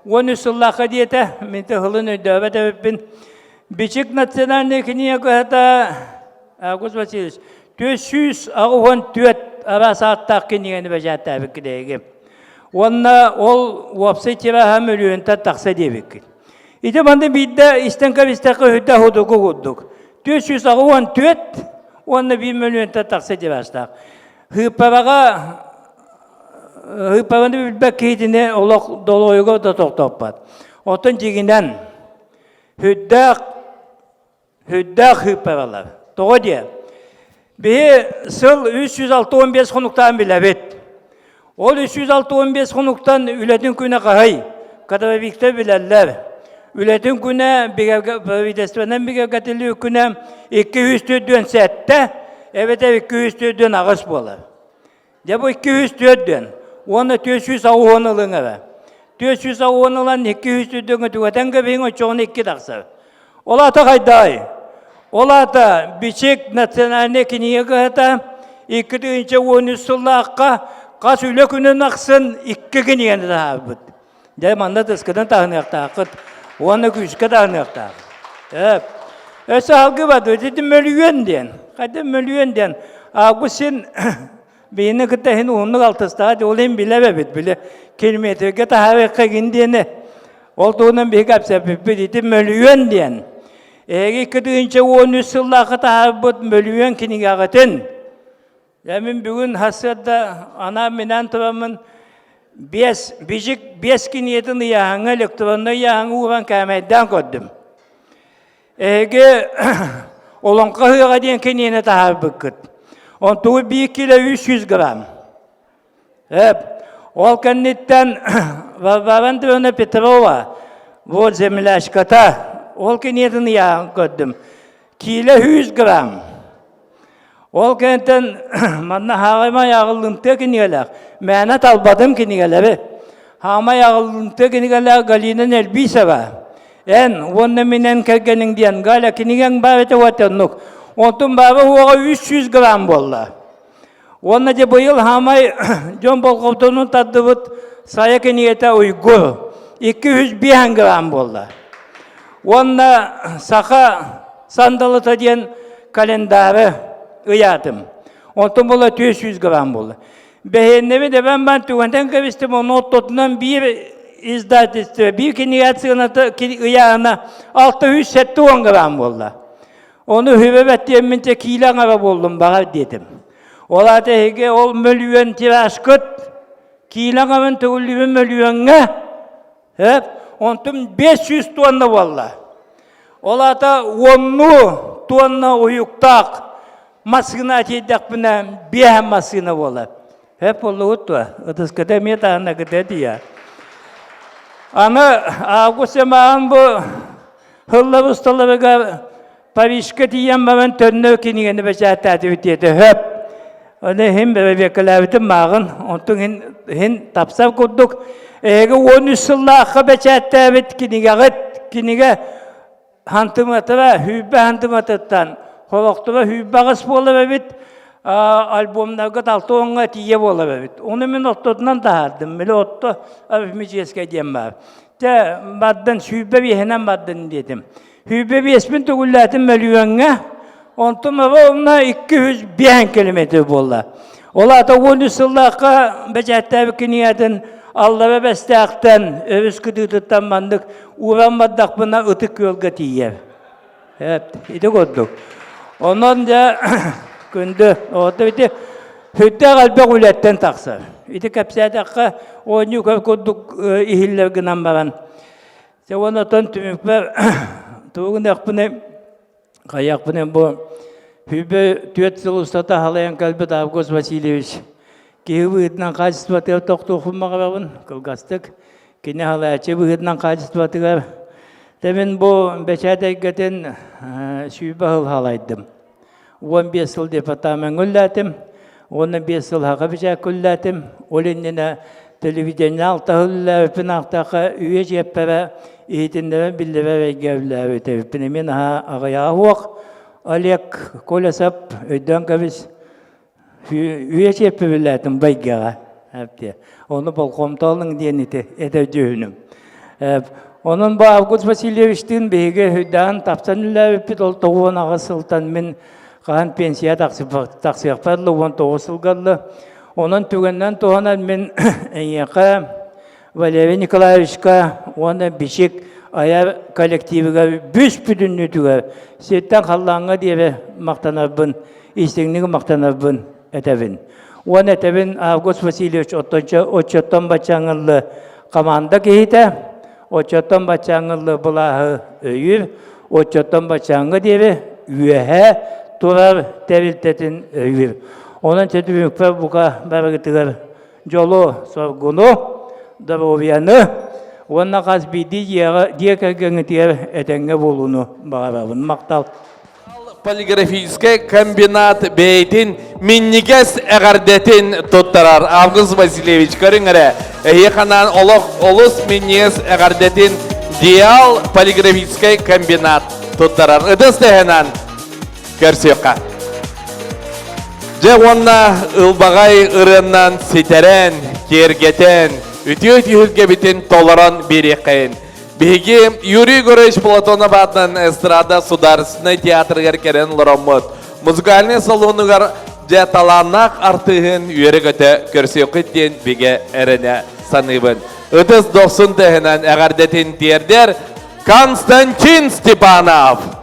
13 yıllığa diyete, minti hılın ödöbet öpün. Biçik nasyonalne kiniye kıhata Avgust Vasilyevich 400 ağıvan tüet ara saattaq kiniyeni becat tabik gideyge. Onna ol website-e hem ölüyünte taksa diyebik. İti bende bidde istenka bistakı hüdde huduku kudduk. 400 ağıvan tüet onna bir ölüyünte taksa diyebastak. Hıppavanı bilbek keytine olak dolu oyga da toktoppat. Otun ciginden hüddak hıppavalar. Doğru diye. Bir sıl 306-15 konuktan bile bit. Ol 306-15 konuktan ületin güne kahay. Kadava birlikte bilerler. Ületin güne videstvenen bir katılıyor güne 200 tüdün sette. Evet 200 tüdün ağız bolar. Ya bu 200 tüdün. Onu 400 ağın alın eve. 400 ağın alan 200 tüdünü tüveten gibi o çoğunu 2 taksa. Ola ta hayday. Ola ta biçik nasyonalne kiniye kıhata 2. 13 yıllığa kas üle günün aksın 2 kiniyeni daha bud. Dem anda tıskıdan tahınıyak takıt. Onu küçüke tahınıyak takıt. Öse halkı vardı. Dedim mölüyen diyen. Kadın mölüyen diyen. Ağustin Beni kıtahin onluk altıstada olayım bilebebit bile. Kelimeterge tahavekka gindiyene. Olduğundan bir kapsapı bildi mölüyen diyen. Eğer kıdığınca 13 yıllığa tahavbut mölüyen kini ağıtın. Yamin bugün hasırda ana minen turamın beş kiniyetin yağını elektronda yağını uğran kâmeyden koydum. Eğer olan kahıra diyen kiniyene tahavbut kıt. On tuğu 1 kilo 300 gram. Hep. Ol kanitten vavan dövne Petrova. Bu zemilaşkata. Ol kiniyetin yağını koydum. Kilo 100 gram. Ol kanitten manna hağıma yağıldığımda kiniyeler. Mehnat albadım kiniyeleri. Hağıma yağıldığımda kiniyeler galinin elbise var. En onunla minen kergenin diyen gala kiniyen bağıtı vatanlık. Ontun bağı huğa 300 gram bolla. Onunla da bu yıl hamay John Bolkovton'un tadıvıt saya kiniyete uygur. 201 gram bolla. Onunla saka sandalı diyen kalendarı ıyadım. Ontun bolla 300 gram bolla. Beğenimi de ben tüvenden kavistim onu ototundan bir izdat istiyor. Bir kiniyet sığınatı ıyağına 670 gram bolla. Onu hübebet diyemince kilan arab oldum bana dedim. Ola da hege ol mölüyen tirashkıt. Kilan arabın tüğüllüğü mölüyenine. Hep. Ontum 500 tonna valla. Ola da 10 tonna uyuktak. Maskına atıydak bina bir maskına valla. Hep ola utva. Atıs kademiye tahana kadedi ya. Ana ağustamağın bu hılla ustaları Parişka diyen ben tönne kiniyeni beşahtı bitiydi hep. Onu hem böyle kalavitim mağın, onun hin tapsam kurduk. Eğer 13 yıllığa beşahtı bit kiniye hantımatıra, hübbe hantımatıttan, horoktuva hübbe kısmı olabilir. Albümlerde altı onga tiye olabilir. Onu ben ottodan dağıttım. Böyle otto müziğe diyem var. De madden hübbe bir hemen madden dedim. Hübbe bir ismin tügüllatin mölüyenge, ontum ona 201 kilometre bolla. Ola da 13 yıllığa becerttiği kiniyetin Allah'a bestağıktan, övüz kıdıdıktan mandık, uğranmadık buna ıtık yolga tiyer. Evet, idi koyduk. Ondan da gündü, orada bir de hütte kalbe gületten taksar. İdi kapsaydıkka, onu yukarı koyduk ihiller gınan baran. Ona ton tümükler, Tuğun yakpını, kayakpını bu hübe 4 yıl ustata halayan kalbet Avgos Vasilyevich. Ki bıhıtından kaçıstvatı toktu okunmağa babın, kılgastık. Kine halayacı bıhıtından kaçıstvatı. Demin bu beşerde giden şübe hıl halaydım. 15 yıl departamen gülladım. 15 yıl haka bıçak gülladım. Olinine televizyonun altı hılla öpün aktaka üye ceppere eğitimlere billere ve gevlere ötevipine min ha ağaya huak alek kolasap ödden kavis üye ceppere baygara hepti. Onu bol komtalının diyeniti edevcüğünüm. Onun bu Avgust Vasilyevich'tin bege hüddan tapsanılla öpüt ol toğun ağa sultan min kahan pensiya taksiyakparlı 19 yılgallı. Onun tügenden toğanan min enyaka Valery Nikolaevичка, ona biçik ayar kolektiviga büsbüdünlü tüge. Setten kallağına diye maktanabın, isteğini maktanabın etevin. Ona etevin Avgust Vasilyevich oçottan başağınlı kamanda gehite, oçottan başağınlı bulahı öyür, oçottan başağınlı diye üyehe turar teviltetin öyür. Onun çetübükler buka bargıtıgar jolu sorgunu, Daroviyanı, ona kas bidi diye kergeni diye etenge bulunu bağırabın maktal. Poligrafiske kombinat beytin minniges egardetin tuttarar Avgust Vasilyevich körüngere. Yekanan olus minniges egardetin dial poligrafiske kombinat tuttarar. Idıs dehenan körsüyokka. Je onna ılbagay ırından siteren, kergeten, ütü-ütü bitin toleran birikkin. Bihi Yuri Gorovich Platonov atынан эстрада сударственный театр керкен лоромот. Музыкальный салонугар Jatalannak artığın yörük öte körsüyükütten bige erene sanıbın. Ötüz 90 təhinen əğərdetin diyerder Konstantin Stepanov.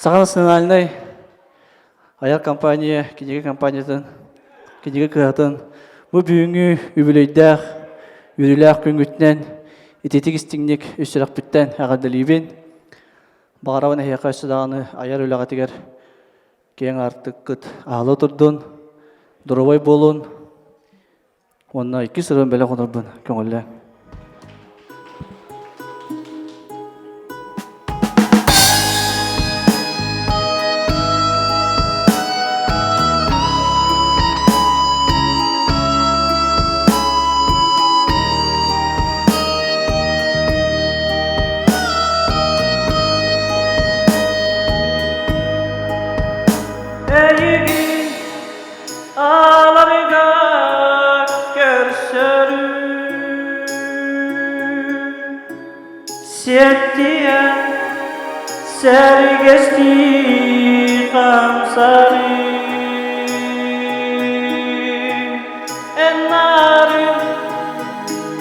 Саған национальный аяр компания, кенеге компаниядан, кенеге кыатын, бұл бүгінгі юбилейдер, юбилейлер күнгітінен, ететік істіңнік үстірік біттен әғадылыбен, бағарауын әйеқа үстідағаны аяр өліға тегер Keң artık kıt ağlı oturdun, duruvay bolun. Onna 2 sırın bele konarbın, köngülle. Settiyen sergesti kamsari enarın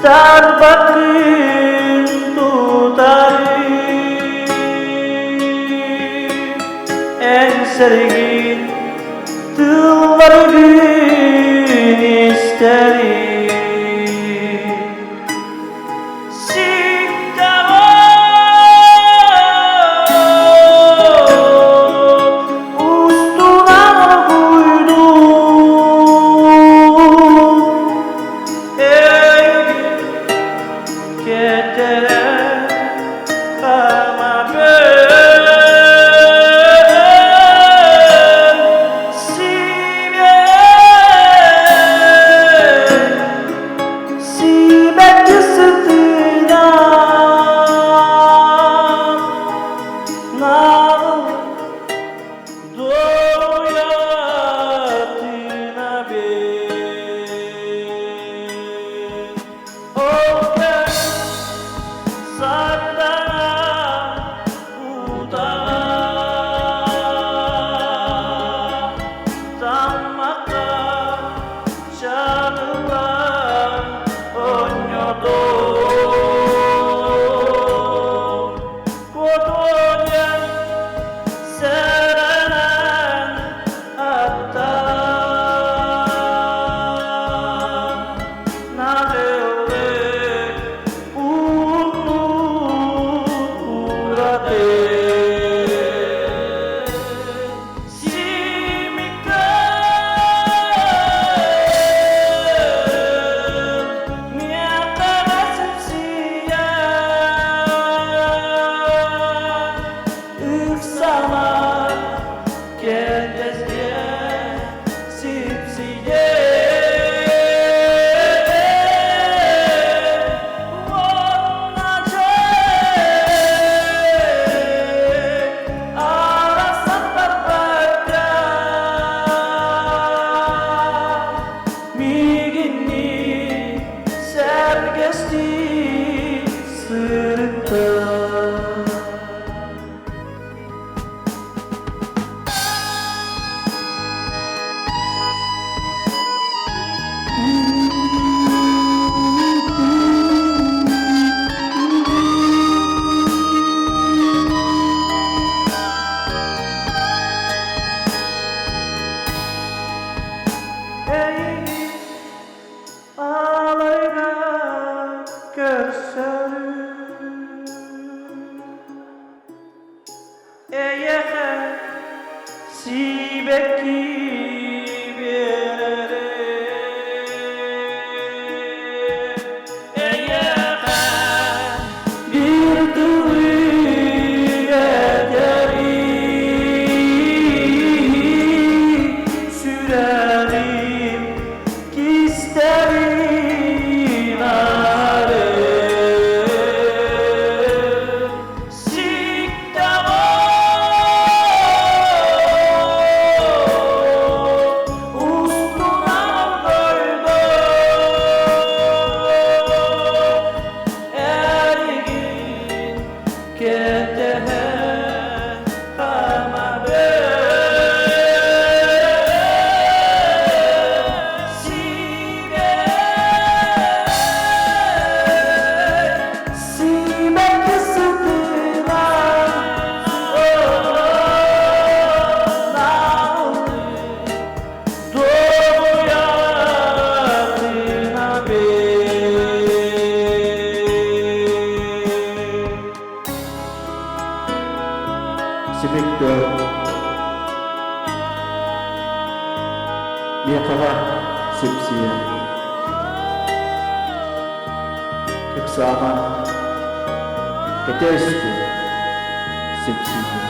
darbakın tutari en sergin tılların isteri Sama Ketesku Sipsibu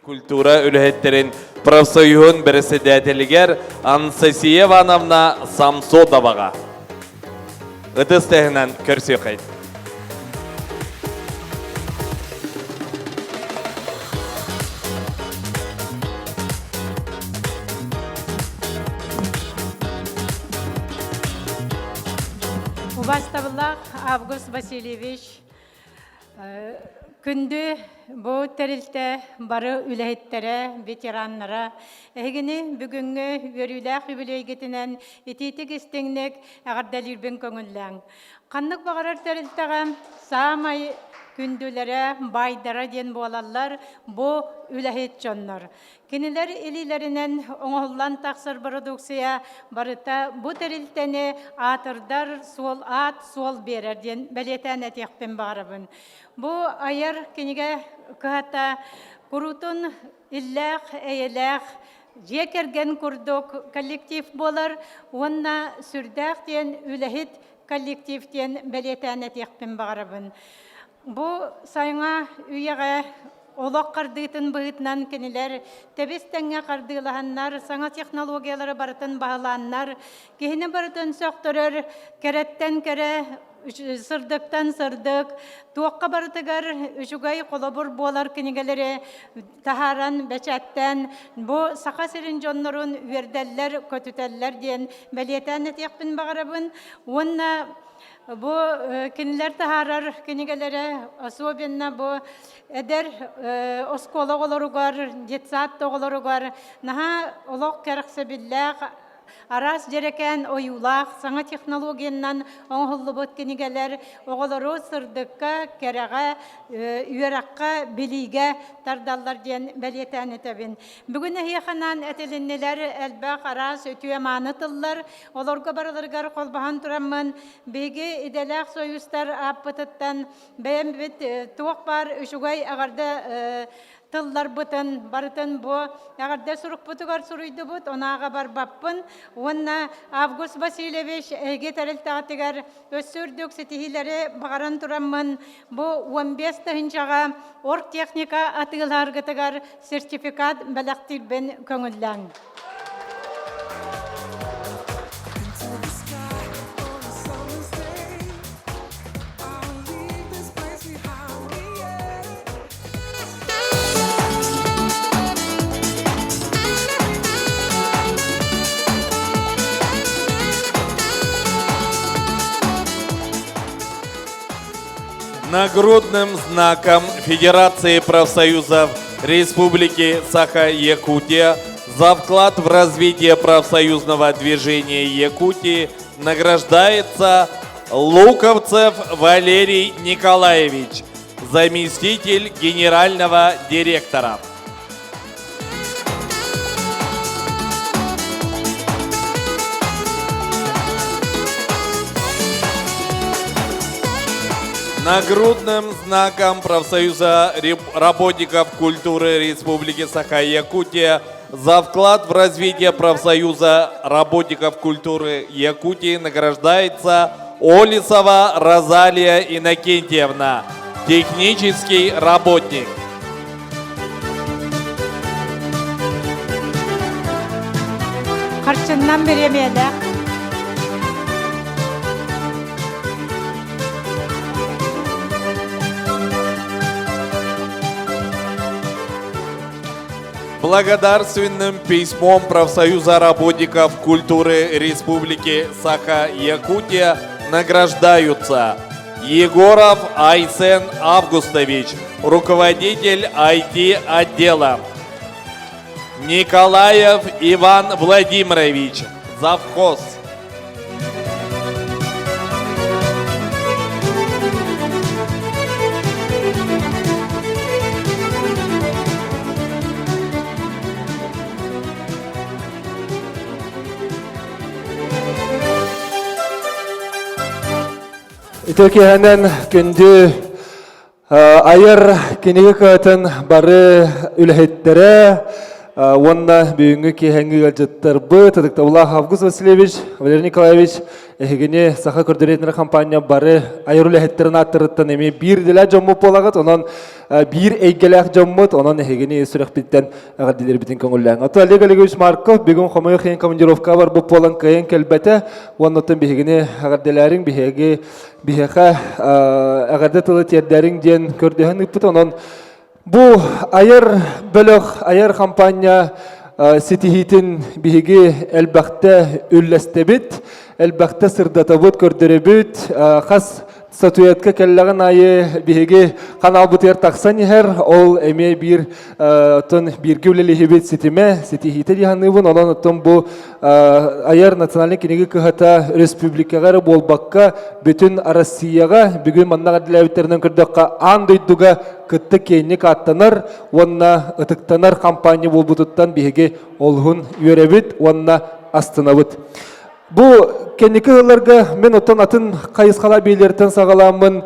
Культура үләһеттерин профсоюзын председателигер Анастасия Ивановна Самсодовага. Ыдыс тәһенән көрсө кайт. Убастабыллах Август Васильевич күнді бұл тәрілті бары үләйттері, ветеранлары. Әгіні бүгінгі өріләқ юбилейгетінен ететік істіңнік әғардалырбен көңілләң. Қанлық бағарар тәрілтіға саамай күнділері байдара ден болалар бұл үләйт жонлар. Кенелер елілерінен оңғылан тақсыр продукция барыта бұл тәрілтені атырдар суол ат, суол берерден бәлетән әтеқпен бағарабын. Бу аяр кенеге кыхата курутун иллах эйлах жекерген курдук коллектив болар, онна сүрдәк тен үләхит коллектив тен бәлетәне текпен бағарабын. Бу сайыңа үйеге олақ қардыйтын бұғытнан кенелер, тәбестәңе қардылағаннар, саңа технологиялары барытын бағыланнар, кейіне барытын соқтырыр, кәреттен кәрі, сырдыктан сырдык, туаққа барытыгар үшігай қолабыр болар кенегелері тахаран бәчәттен, бұ сақа серін жонларын вердәлләр, көтүтәлләр ден бәлетән әтеқпін бағарабын. Онна бұ кенелер тахарар кенегелері особенно бұ әдер оскола оларугар, детсат оғыларугар, наға олық кәріқсі білләқ, арас жерекен ойулақ, саңа технологияннан оңғылы бұт кенегелер оғылару сырдыққа, кәріға, үйераққа, біліге тардалар ден бәлетән етәбін. Бүгін әйеқанан әтеліннелер әлбәқ арас өтуе манытылар, оларға барылырғар қолбаған тұрамын, бейге иделәқ союстар аппытыттан бәйім біт туақ бар үшігай ағарды тыллар бұтын, барытын бұ, ағарда сұруқ бұтығар сұруйды бұт, онаға бар баппын. Онна Август Васильевич әге тәрілтағатығар өссүрдік сетихилері бағаран тұрамын. Бұ 15 тұхыншаға орг техника атығыларғытығар сертификат бәліқтірбен көңілләң. Нагрудным знаком Федерации профсоюзов Республики Саха-Якутия за вклад в развитие профсоюзного движения Якутии награждается Луковцев Валерий Николаевич, заместитель генерального директора. Нагрудным знаком профсоюза работников культуры Республики Саха-Якутия за вклад в развитие профсоюза работников культуры Якутии награждается Олисова Розалия Иннокентьевна, технический работник. Қаршыннан беремеді. Благодарственным письмом профсоюза работников культуры Республики Саха-Якутия награждаются Егоров Айсен Августович, руководитель IT-отдела. Николаев Иван Владимирович, завхоз. Итөкеһенен күндү айыр кенеге катын бары үлһеттере онна бүгүнгү кехенги галжыттарбы Тадыктабулах Август Васильевич, Валерий Николаевич эхигини саха көрдүретнер компания бары айыр үлһеттерин аттырыттан эми бир деле жоммуп болагыт, онон бир эйгелек жоммут, онон эхигини сүрөк биттен агадилер битин көңүлләң. Ото Олег Олегович Марков бүгүн хомой хен командировка бар бу полан кайын келбете, оннотон бихигини агадилерин бихеги бихеха агарда тылы тердерин ден көрдөһөн ыппыт, онон бу айыр бөлөк айыр компания ситихитин биһиги элбахта үллестебит, элбахта сырдатабыт көрдөрөбүт, хас статуэтка келлеген айы биһиги каналбытыр таксан ихер, ол эме бир тон бирге үлелихибит ситиме, ситихите диханыбын, онон тон бу айыр национальный кинеги кыхата республикагар болбакка бүтүн Россияга бүгүн маннага дилебиттеринен көрдөкка андойдуга кытты кейник аттанар, онна ытыктанар компания болбутуттан биһиги олхун үйрөбүт, онна астынабыт. Бу кенеки ыларга мен отон атын кайыскала бийлертен сагаламын,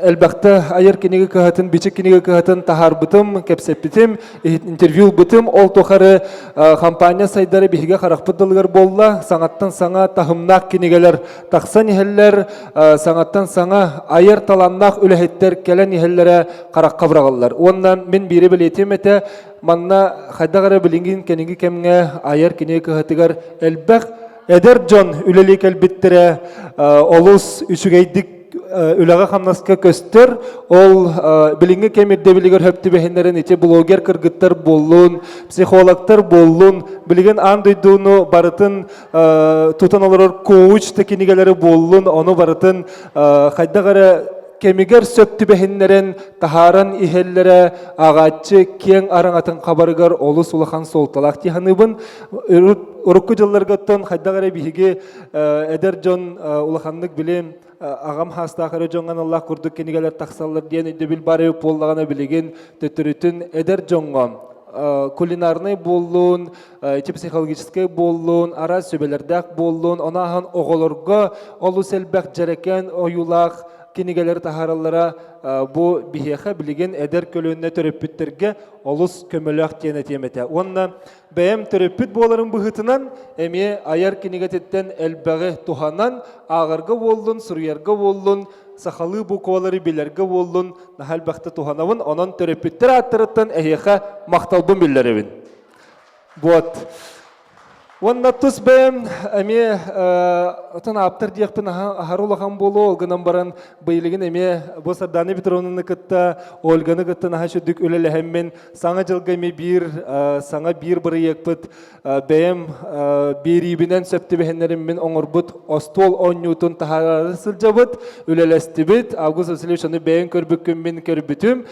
элбакта айыр кенеги кыхатын, бичик кенеги кыхатын тахарбытым, кепсеппитим, интервью бытым, ол тохары компания сайдары биһиге каракпыдылгар болла, саңаттан саңа тахымнак кенегелер таксан ихеллер, саңаттан саңа айыр таланнак үлэхеттер келен ихеллере каракка бырагаллар. Оннан мен бири билетим эте, манна хайдагара билингин кенеги кемге айыр кенеги кыхатыгар элбак эдер жон үлелик элбиттере олус үчүгейдик үләгә хамнаска көстөр, ол билинге кемирде билигер хөптү бехеннерин ите блогер кыргыттар боллун, психологтар боллун, билиген андойдуну барытын тутан олорор коуч текинигелери боллун, ону барытын хайдагара кемигер сөптү бехеннерин тахаран ихеллере агачы кең араңатын кабарыгар олус улахан солталак тиханыбын урукку жылларгаттан хайдагара биһиги эдер жон улаханнык билем агам хастахары жоңган Аллах курдук кенигелер таксаллар диен үйдө бил бары поллагана билеген төтөрүтүн эдер жоңгон кулинарный боллун, психологический боллун, ара сөбелердак боллун, онахан оголорго олус элбек жерекен оюлак кинигелер тахараллара бу бихеха билеген эдер көлөнне төрөппүттерге олус көмөлөк тиене темете. Онна бэм төрөппүт боларын быхытынан эми айар кинигететтен элбеги туханан агырга болдун, суруярга болдун, сахалы бу ковалары билерге болдун, нахалбакта туханабын, онон төрөппүттер аттырыттан эхеха макталбын билеребин. Вот. Онна тус бэм эми отан аптыр диякпын ахарулахан болу, олганан баран быйлыгын эми босарданы битронуны кытта, олганы кытта наха шүддік өлелехеммен саңа жылга эми саңа бир бары екпыт бэм берибинен сөпті бэхеннерин мен оңырбыт остол оннютун тахарары сылжабыт, өлелестибит, Август Васильевич аны бэйн көрбүккін мен көрбүтім,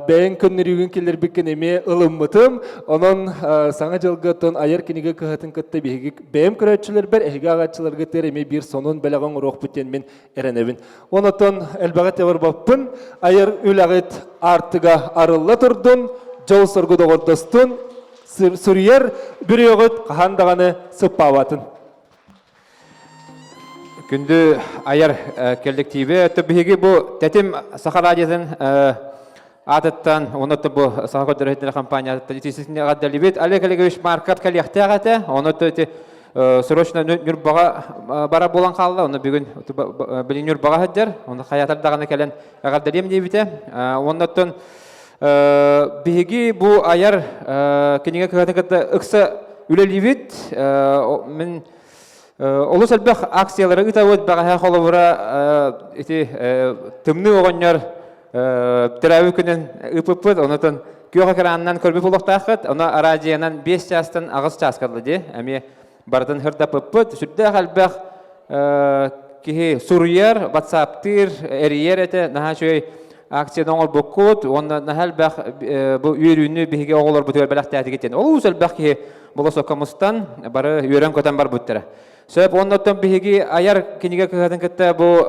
бэйн көннерігін келер біккен эми ылыммытым, онон саңа жылга тон айыр кенеге кыхатын кытта биһиги бэм көрөтчүлөр бар, эхиге агачыларга тереме бир сонун белаган урок бүтен мен эренебин. Онотон элбага тебер баппын, айыр үлагыт артыга арылла турдун, жол соргуда гордостун, сурьер бүрөгөт кахандаганы сыппабатын. Күндү айыр келдектибе төбиги бу тетим сахарадиятын атыттан, онотты бу саха көдөрөтүн компания тетисинде гаддалибет Олег Олегович Марков калияктагаты, онотты срочно нүрбага бара болан калды, оны бүгүн билин нүрбага хәддер, оны хаятардаганы келен гаддалим дебите. Онотты биги бу айыр кенеге кыгаты ыкса үлелибет, мен олус элбек акциялары ытабыт бага холовра тымны огоннор терәві күнін үпіппіт, онытын күйоға керанынан көрбі болуқтақыт, оны радиянан 5 частын ағыз час қылды де, әме бардын хырдап үппіт, сүрді қалбақ кейі сұруер, ватсаптыр, әрiyер әті, наға шөй акцияны оңор боккут, онна нахал бах бу үйрүнү биге оголор бутер белак тәти кетен. Ол усал бах ки боло сокамыстан бары үйрөн көтөн бар буттара. Сөп оннотон биги аяр киниге кыгатын кетте бу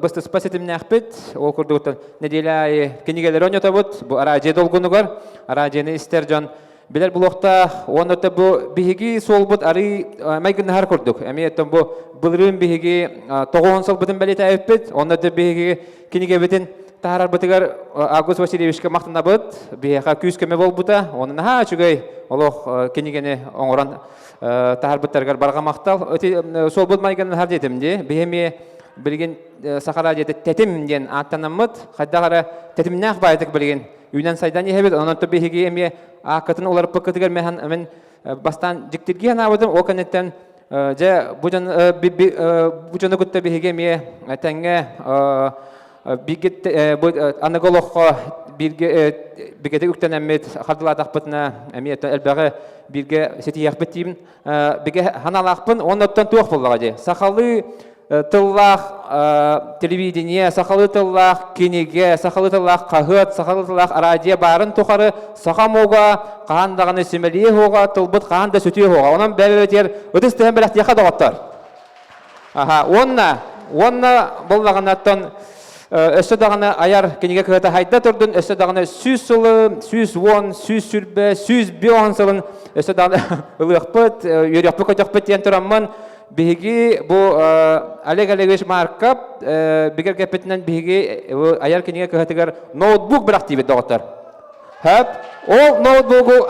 бысты спаситель ахпет, ол курдуттан неделя кинигелер оньотабут, бу араже долгунугар, аражени истержан билер блокта оннота бу биги солбут ари майгын хар курдук. Эми еттен бу былрын биги тогон солбутун белете айппет, оннота биги киниге бетин тахарар бытыгар Август Васильевичке мактанабыт, биха күскеме болбута, онун ха чугай олох кинигени оңоран тахар быттаргар барга мактал. Өтө солбут майгын хар детимди, бихеми билген сахара жете тетим ден аттанамыт, хаддагара тетимнах байтык билген. Үйнен сайдан ехебет, онон то биги эми акатын олар пыкытыгар мен бастан жиктирген абыдым, о канеттен же бужаны күтті биги эми тәңге бигет анаголохқа бигете үктенемет хардылатақпытына эми элбағы бирге сетияқпыт деймін. Биге ханалақпын, оннаттан туақ болуға де. Сақалы тыллах телевидение, сақалы тыллах кинеге, сақалы тыллах қағыт, сақалы тыллах радио барын тұқары сақамуға, қағандағаны сөмелие хоға, тылбыт қағанда сөтие хоға. Онан бәлетер өтістіген бәләк деқа доғаттар. Онна болағанаттан өсі дағаны аяр кинеге кығыта хайда тұрдың, өсі дағаны сүз сылы, сүз он, сүз сүрбе, сүз бион сылын, өсі дағаны ұлықпыт, үйрекпі көтекпіт ден тұрамын. Биги бу Олег Олегович Марков бигер кепетинен биги аяр киниге кыгатыгар ноутбук бирак тийбит доктор. Хап, ол ноутбугу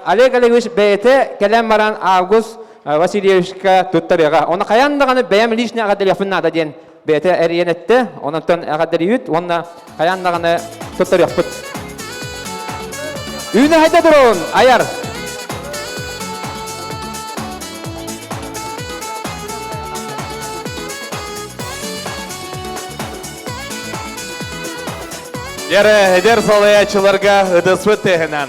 Олег Олегович бете келем баран Август Васильевичка туттарыга. Оны каяндаганы бәям лишний ага телефон надо ден бете эриенетте, онтон ага делиют, онна каяндаганы туттарыппыт. Үйне хайда турун, аяр. Яра хедер салаячыларга ыдыспыт тегенен.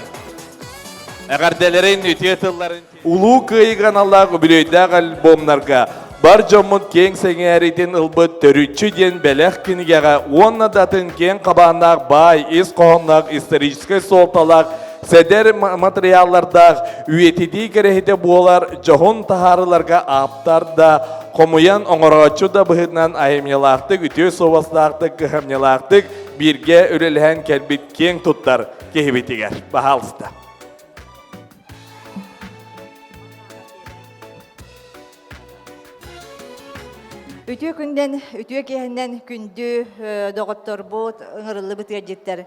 Әгәрделерин үтетылларын улуу кыйган Аллах билейдәг альбомнарга бар жомун кең сеңәритин ылбыт төрүчү ден белек кинигега онна датын кең кабаннак бай ис кооннак исторический солталак седер материалларда үетиди керехите буолар жохун тахарыларга аптарда комуян оңорочу да быһынан айымнялактык үтө совастактык кыхамнялактык бирге өрелген келбит кең туттар кехибитигер бахалста. Үтө күнден, үтө кехенден күндү доғыттор бұд, ыңырылы бұтырдеттер.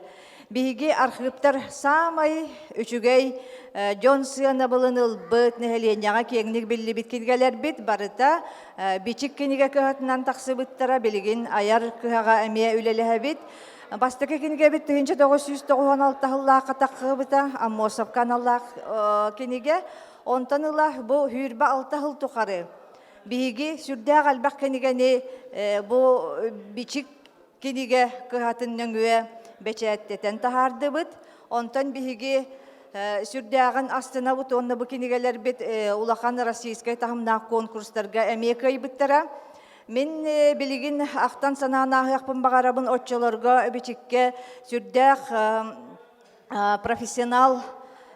Биги архивтар самай үчүгей Джонсона былыныл быт нехеленяга кеңник билли биткилгелер бит барыта бичик киниге кыһатынан таксы быттара билигин аяр кыһага эмие үлелеһе бит. Бастыка киниге бит 1996 жылла катаккы быта аммосов каналлах киниге онтанылах бу хүрбе 6 жыл тухары. Биги сүрдә галбак кинигени бу бичик киниге кыһатыннан үе бечеттен тахарды бит. Онтан биги сүрдәгән астына бут онны бу кинигелер бит улахан российская тахымнак конкурстарга эмекай биттера. Мен билигин актан санана якпын багарабын отчолорга бичикке сүрдәк профессионал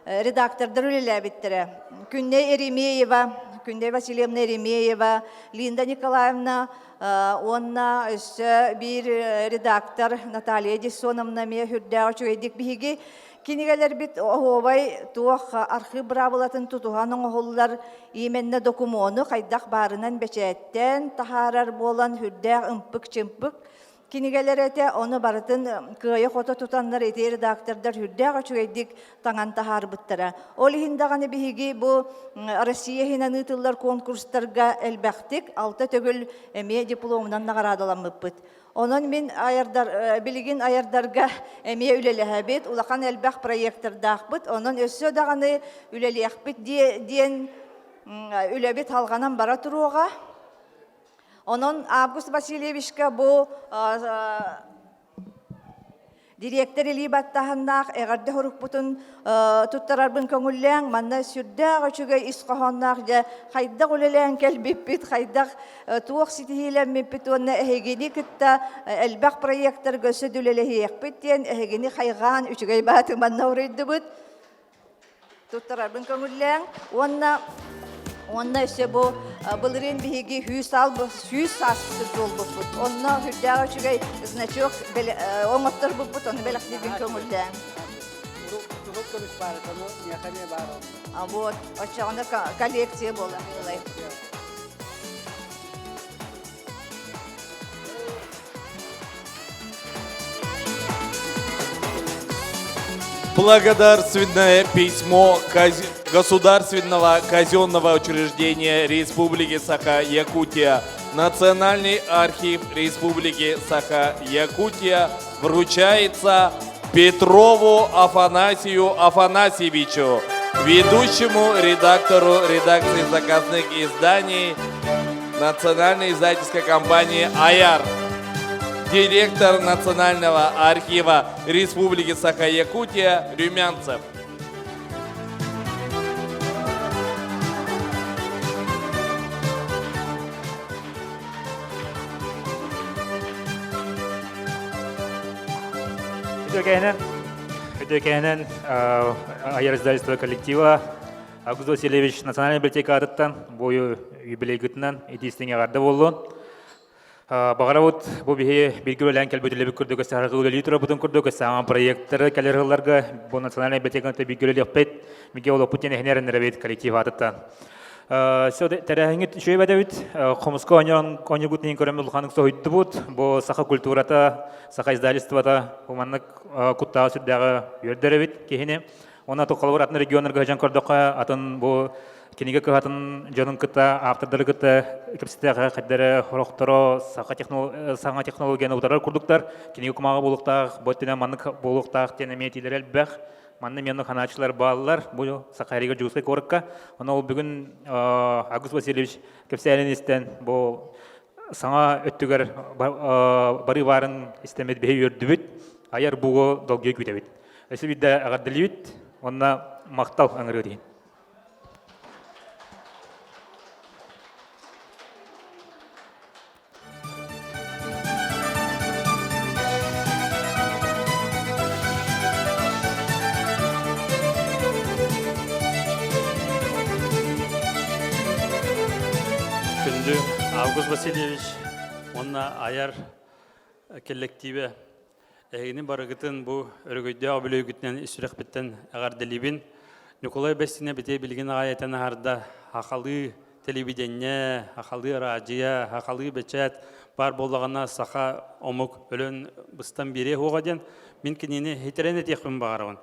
редактордыр үлеле биттере. Күнне Еремеева, Күнде Васильевна Еремеева, Линда Николаевна, онна өссө бир редактор Наталья Дисоновна ме хүрдә очуйдик биги кинигелер бит овай туох архив бравылатын тутуганын оголлар именне документу кайдак барынан бечеттен тахарар болан хүрдә ымпык чымпык кинигелерете оны барытын кыя фото тутаннар эти редактордар хүрдә очуйдик таңан тахар буттара. Ол хиндаганы биги бу Россия хинанытылар конкурстарга элбәхтик 6 төгүл эме дипломунан нагарадыламыппыт. Онон мен аярдар билигин аярдарга эме үлелеһәбит, улахан элбәх проекттардахбыт, онон өссө даганы үлелеәхбит диен үлебит алганан бара туруга. Онон Август Васильевичка бу Директор или баттаханнах эгарде хорук бутун туттарарбын көңүлләң манна сүрдәг өчүгө исқаханнах да хайда гөлелән келбиппит хайда туох ситихилем миппит онна эхегени китта элбак проекттер gösü дүлелехиекпит тен эхегени хайган үчүгөй баты манна урыйдыбыт туттарарбын көңүлләң онна өсө бу былырын биһиги хүйс саспыт болбут. Онна хүрдәгә чүгәй значок оңоттор булбут, оны беләхдибин көңүлдән. Вот, очагында коллекция була булай. Благодарственное письмо Государственного казенного учреждения Республики Саха-Якутия, Национальный архив Республики Саха-Якутия вручается Петрову Афанасию Афанасьевичу, ведущему редактору редакции заказных изданий Национальной издательской компании «Айар», директор Национального архива Республики Саха-Якутия Румянцев. Өтөкәнен Айар издательство коллектива Август Васильевич Национальная библиотека аттан бою юбилей гытынан идистиңе гарды болдун. Багаравут бу бихе билгелән калбөтеле күрдөгө сарыгы литра бутун күрдөгө сама проекттары калерларга бу Национальная библиотеканы билгеле пет миге оло Путин эхнерен ребет коллектив аттан. Сө терәһиңит шөйбәдәбит комуска оньгутнин көрәмле ханык сойытты бут бу саха культурата саха издательствода humанлык куттагы сүддәгы йөрдәрбит кехине она то коллаборатны регионнарга җан көрдөккә атын бу кинеге кыһатын җанын кыта автордары кыта кепстәгә хәддәре хорохторо саха технологияны утарар курдуктар кинеге кумага булуктак ботина маннык булуктак тенеметилер әлбәх манны менен ханачылар балалар бу сахарига жугыска коракка аны ул бүгүн Август Васильевич кепсәленистен бу саңа өттүгөр бары барын истемет бе йөрдүбүт аяр буго долге күтәбит эсе бидә агадылыбит онна мактау аңгыры дигән. Август Васильевич, онна Айар коллективе эгини барыгытын бу өргөйдө абылөгүтнен исүрөк биттен агардылыбын Николай Бестине бите билген аятан харда хакалы телевидение, хакалы радио, хакалы бечет бар болгана саха омук өлөн быстан бире хогаден мен кинени хитерене текпин багарабын.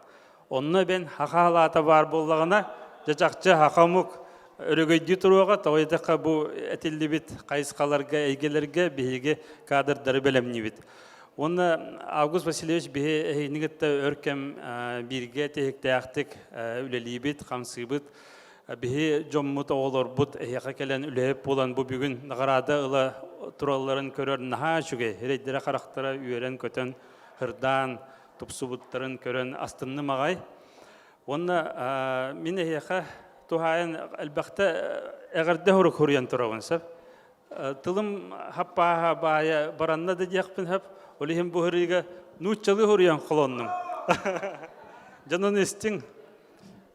Онна бен хакалата бар болгана жачакчы хакамук өрөгөйдү туруга тойдакка бу этилдибит кайыскаларга эйгелерге биге кадрдары белемнибит. Онна Август Васильевич бие нигетте өркем бирге тектактык үлелибит камсыбыт бие жоммут оолорбут яка келен үлеп болан бу бүгүн нагарада ыла туралларын көрөр наха чуге хереддере карактара үйрен көтөн хырдан тупсубуттарын көрөн астынны магай. Онна мине яка тухайын әлбәқті әғірді хұрық хұриян тұрауын сәп. Тылым хаппаға бая баранна да дияқпын хәп, олихим бұхырыға нұтчалы хұриян қолонным. Жанын істің,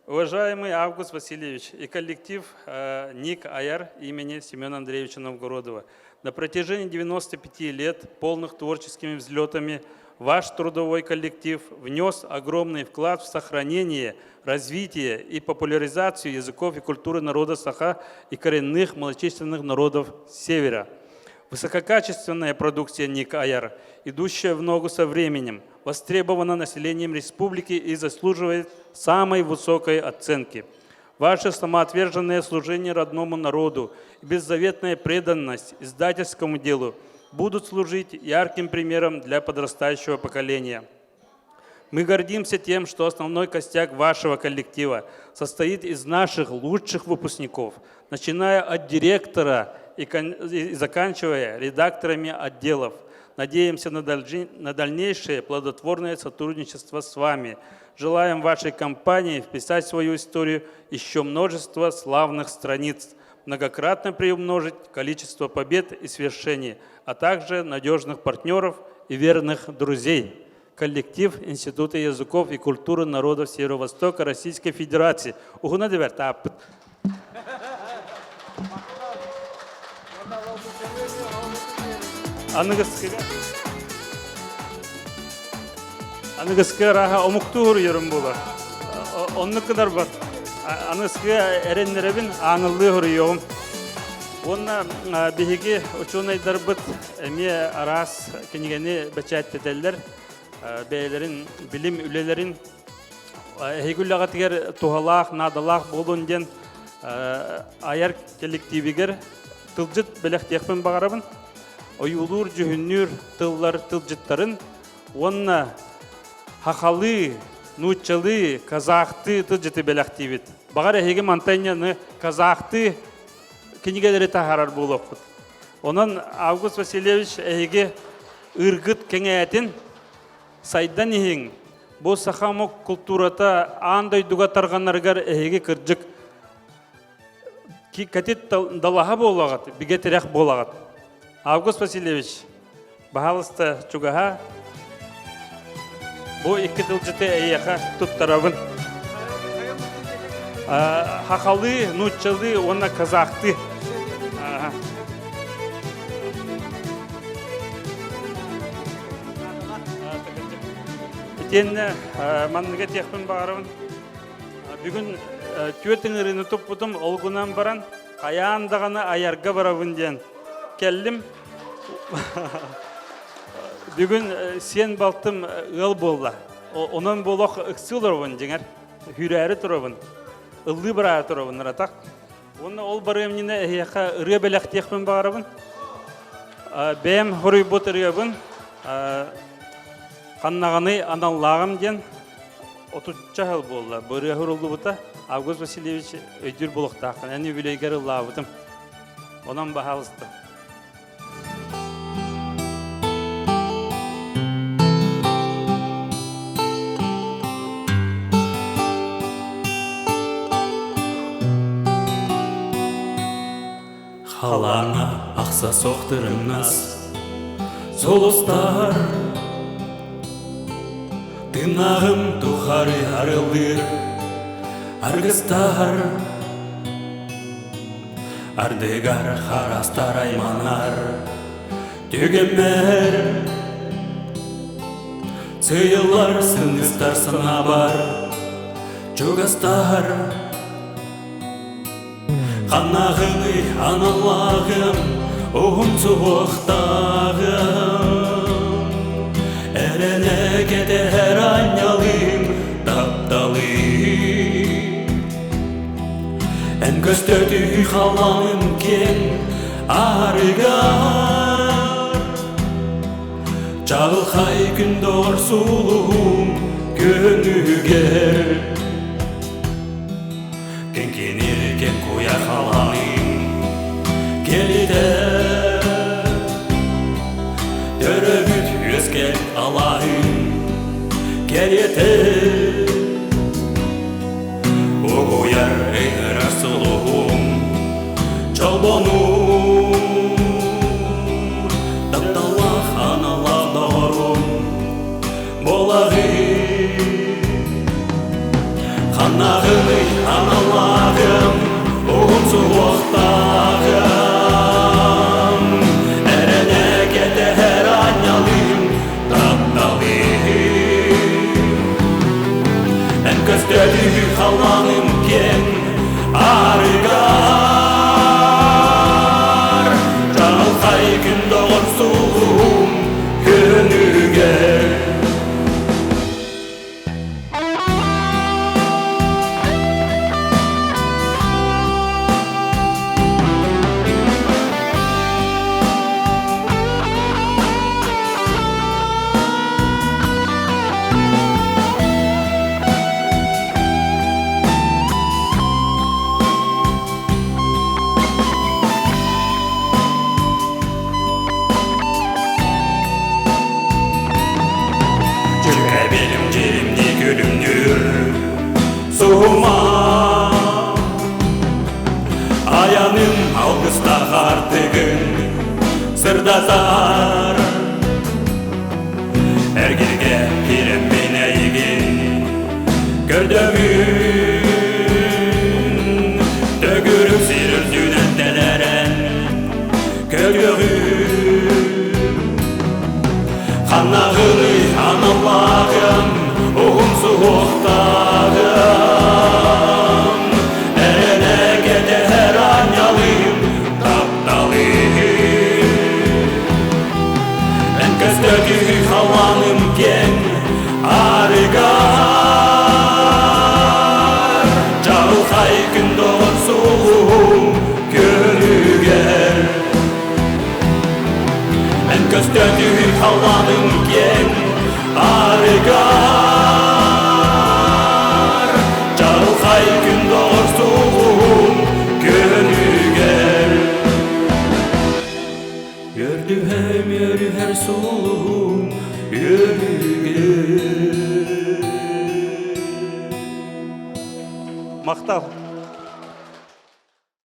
уважаемый Август Васильевич и коллектив НИК Айар имени Семена Андреевича Новгородова, на протяжении 95 лет полных творческими взлетами ваш трудовой коллектив внес огромный вклад в сохранение, развитие и популяризацию языков и культуры народа Саха и коренных малочисленных народов Севера. Высококачественная продукция НИК Айар, идущая в ногу со временем, востребована населением республики и заслуживает самой высокой оценки. Ваше самоотверженное служение родному народу и беззаветная преданность издательскому делу будут служить ярким примером для подрастающего поколения. Мы гордимся тем, что основной костяк вашего коллектива состоит из наших лучших выпускников, начиная от директора и заканчивая редакторами отделов. Надеемся на дальнейшее плодотворное сотрудничество с вами. Желаем вашей компании вписать в свою историю еще множество славных страниц, многократно приумножить количество побед и свершений, а также надежных партнеров и верных друзей. Коллектив Института языков и культуры народов Северо-Востока Российской Федерации. Анығысқа раға омуктуғыр ерім бола. Онны қыдар бар. Анығысқа әренлеребін аңылы ғыр еуім. Онна бігеге ученыйдар бұд әме арас кенегені бәчәттетелер, бәйлерін, білім үлелерін әйгүл ағатығар туғалақ, надалақ болуын ден аяр коллективігер тылжыт бәліқтеқпен бағарабын. Ойулур, жүхіннүр, тыллар, тылжыттарын, онна хақалы, нучалы, казақты тылжыты бәліқтевет. Бағар әйге мантайняны казақты кенегелері тағарар болып. Онан Август Васильевич әйге ұрғыт кеңәйтін сайдан ең. Бұл сақамық культурата андай дуға тарғанарғар әйге кірджік. Кәтет далаға болағат, бігетерек болағат. Август Васильевич, бағалысты чугаға, бұл екі тылжыты әйеға тұттарабын. Хақалы, нұтчалы, онна казақты. Бітенні манныға текпін бағарабын. Бүгін төтің ұрыны тұп бұтым олғынан баран, аяндағаны аярға барабын ден. Келдім. Бүгін сен балтым ғыл болла. Онын болақ ұқсылыр бұн жеңер. Хүрәрі тұрабын. Ұлы бірі тұрабын ұратақ. Оны ол бары емнені әйеқа ұры бәләқ текпін бағарабын. Бәйім ғұрый бұт ұрыбын. Қаннағаны аналлағым ден. 30 жыл болла. Бұры ғұрылды бұта. Август Васильевич өйдір болықтақын. Әне юбилейгер ұлла бұтым. Онан бағалысты. Халаңа ақса соқтырыңыз, солыстар, тынағым тұхары арылдыр, арғыстар, ардығар харастар айманар, төгемер, сыйлар сыңыстар сына бар, жогастар, қанағымы аналағым, оғым суықтағым, әрәне кетер айналым, тапталым. Ән көстөті қаламым кен арығар, жағылқай күндор сұлуым көнігер. Кенкенеркен қоя қаламым келеді, түріміт өскел алайым келеді. Оғойар әйгірар сұлуым жолбоным, тапталақ аналақ дағырым болағым. Қанағымы аналағым, оғым суықтағым, әрәне кетер айналым, тапталым. Ән көстөді қаланым кен арығар, жағылқай күн доғыр сұлуым көнігер. Barın ken arıgar Çalkay gün doğursun gönüger Yördü hem yörü her suluğum yörüger Мақтал.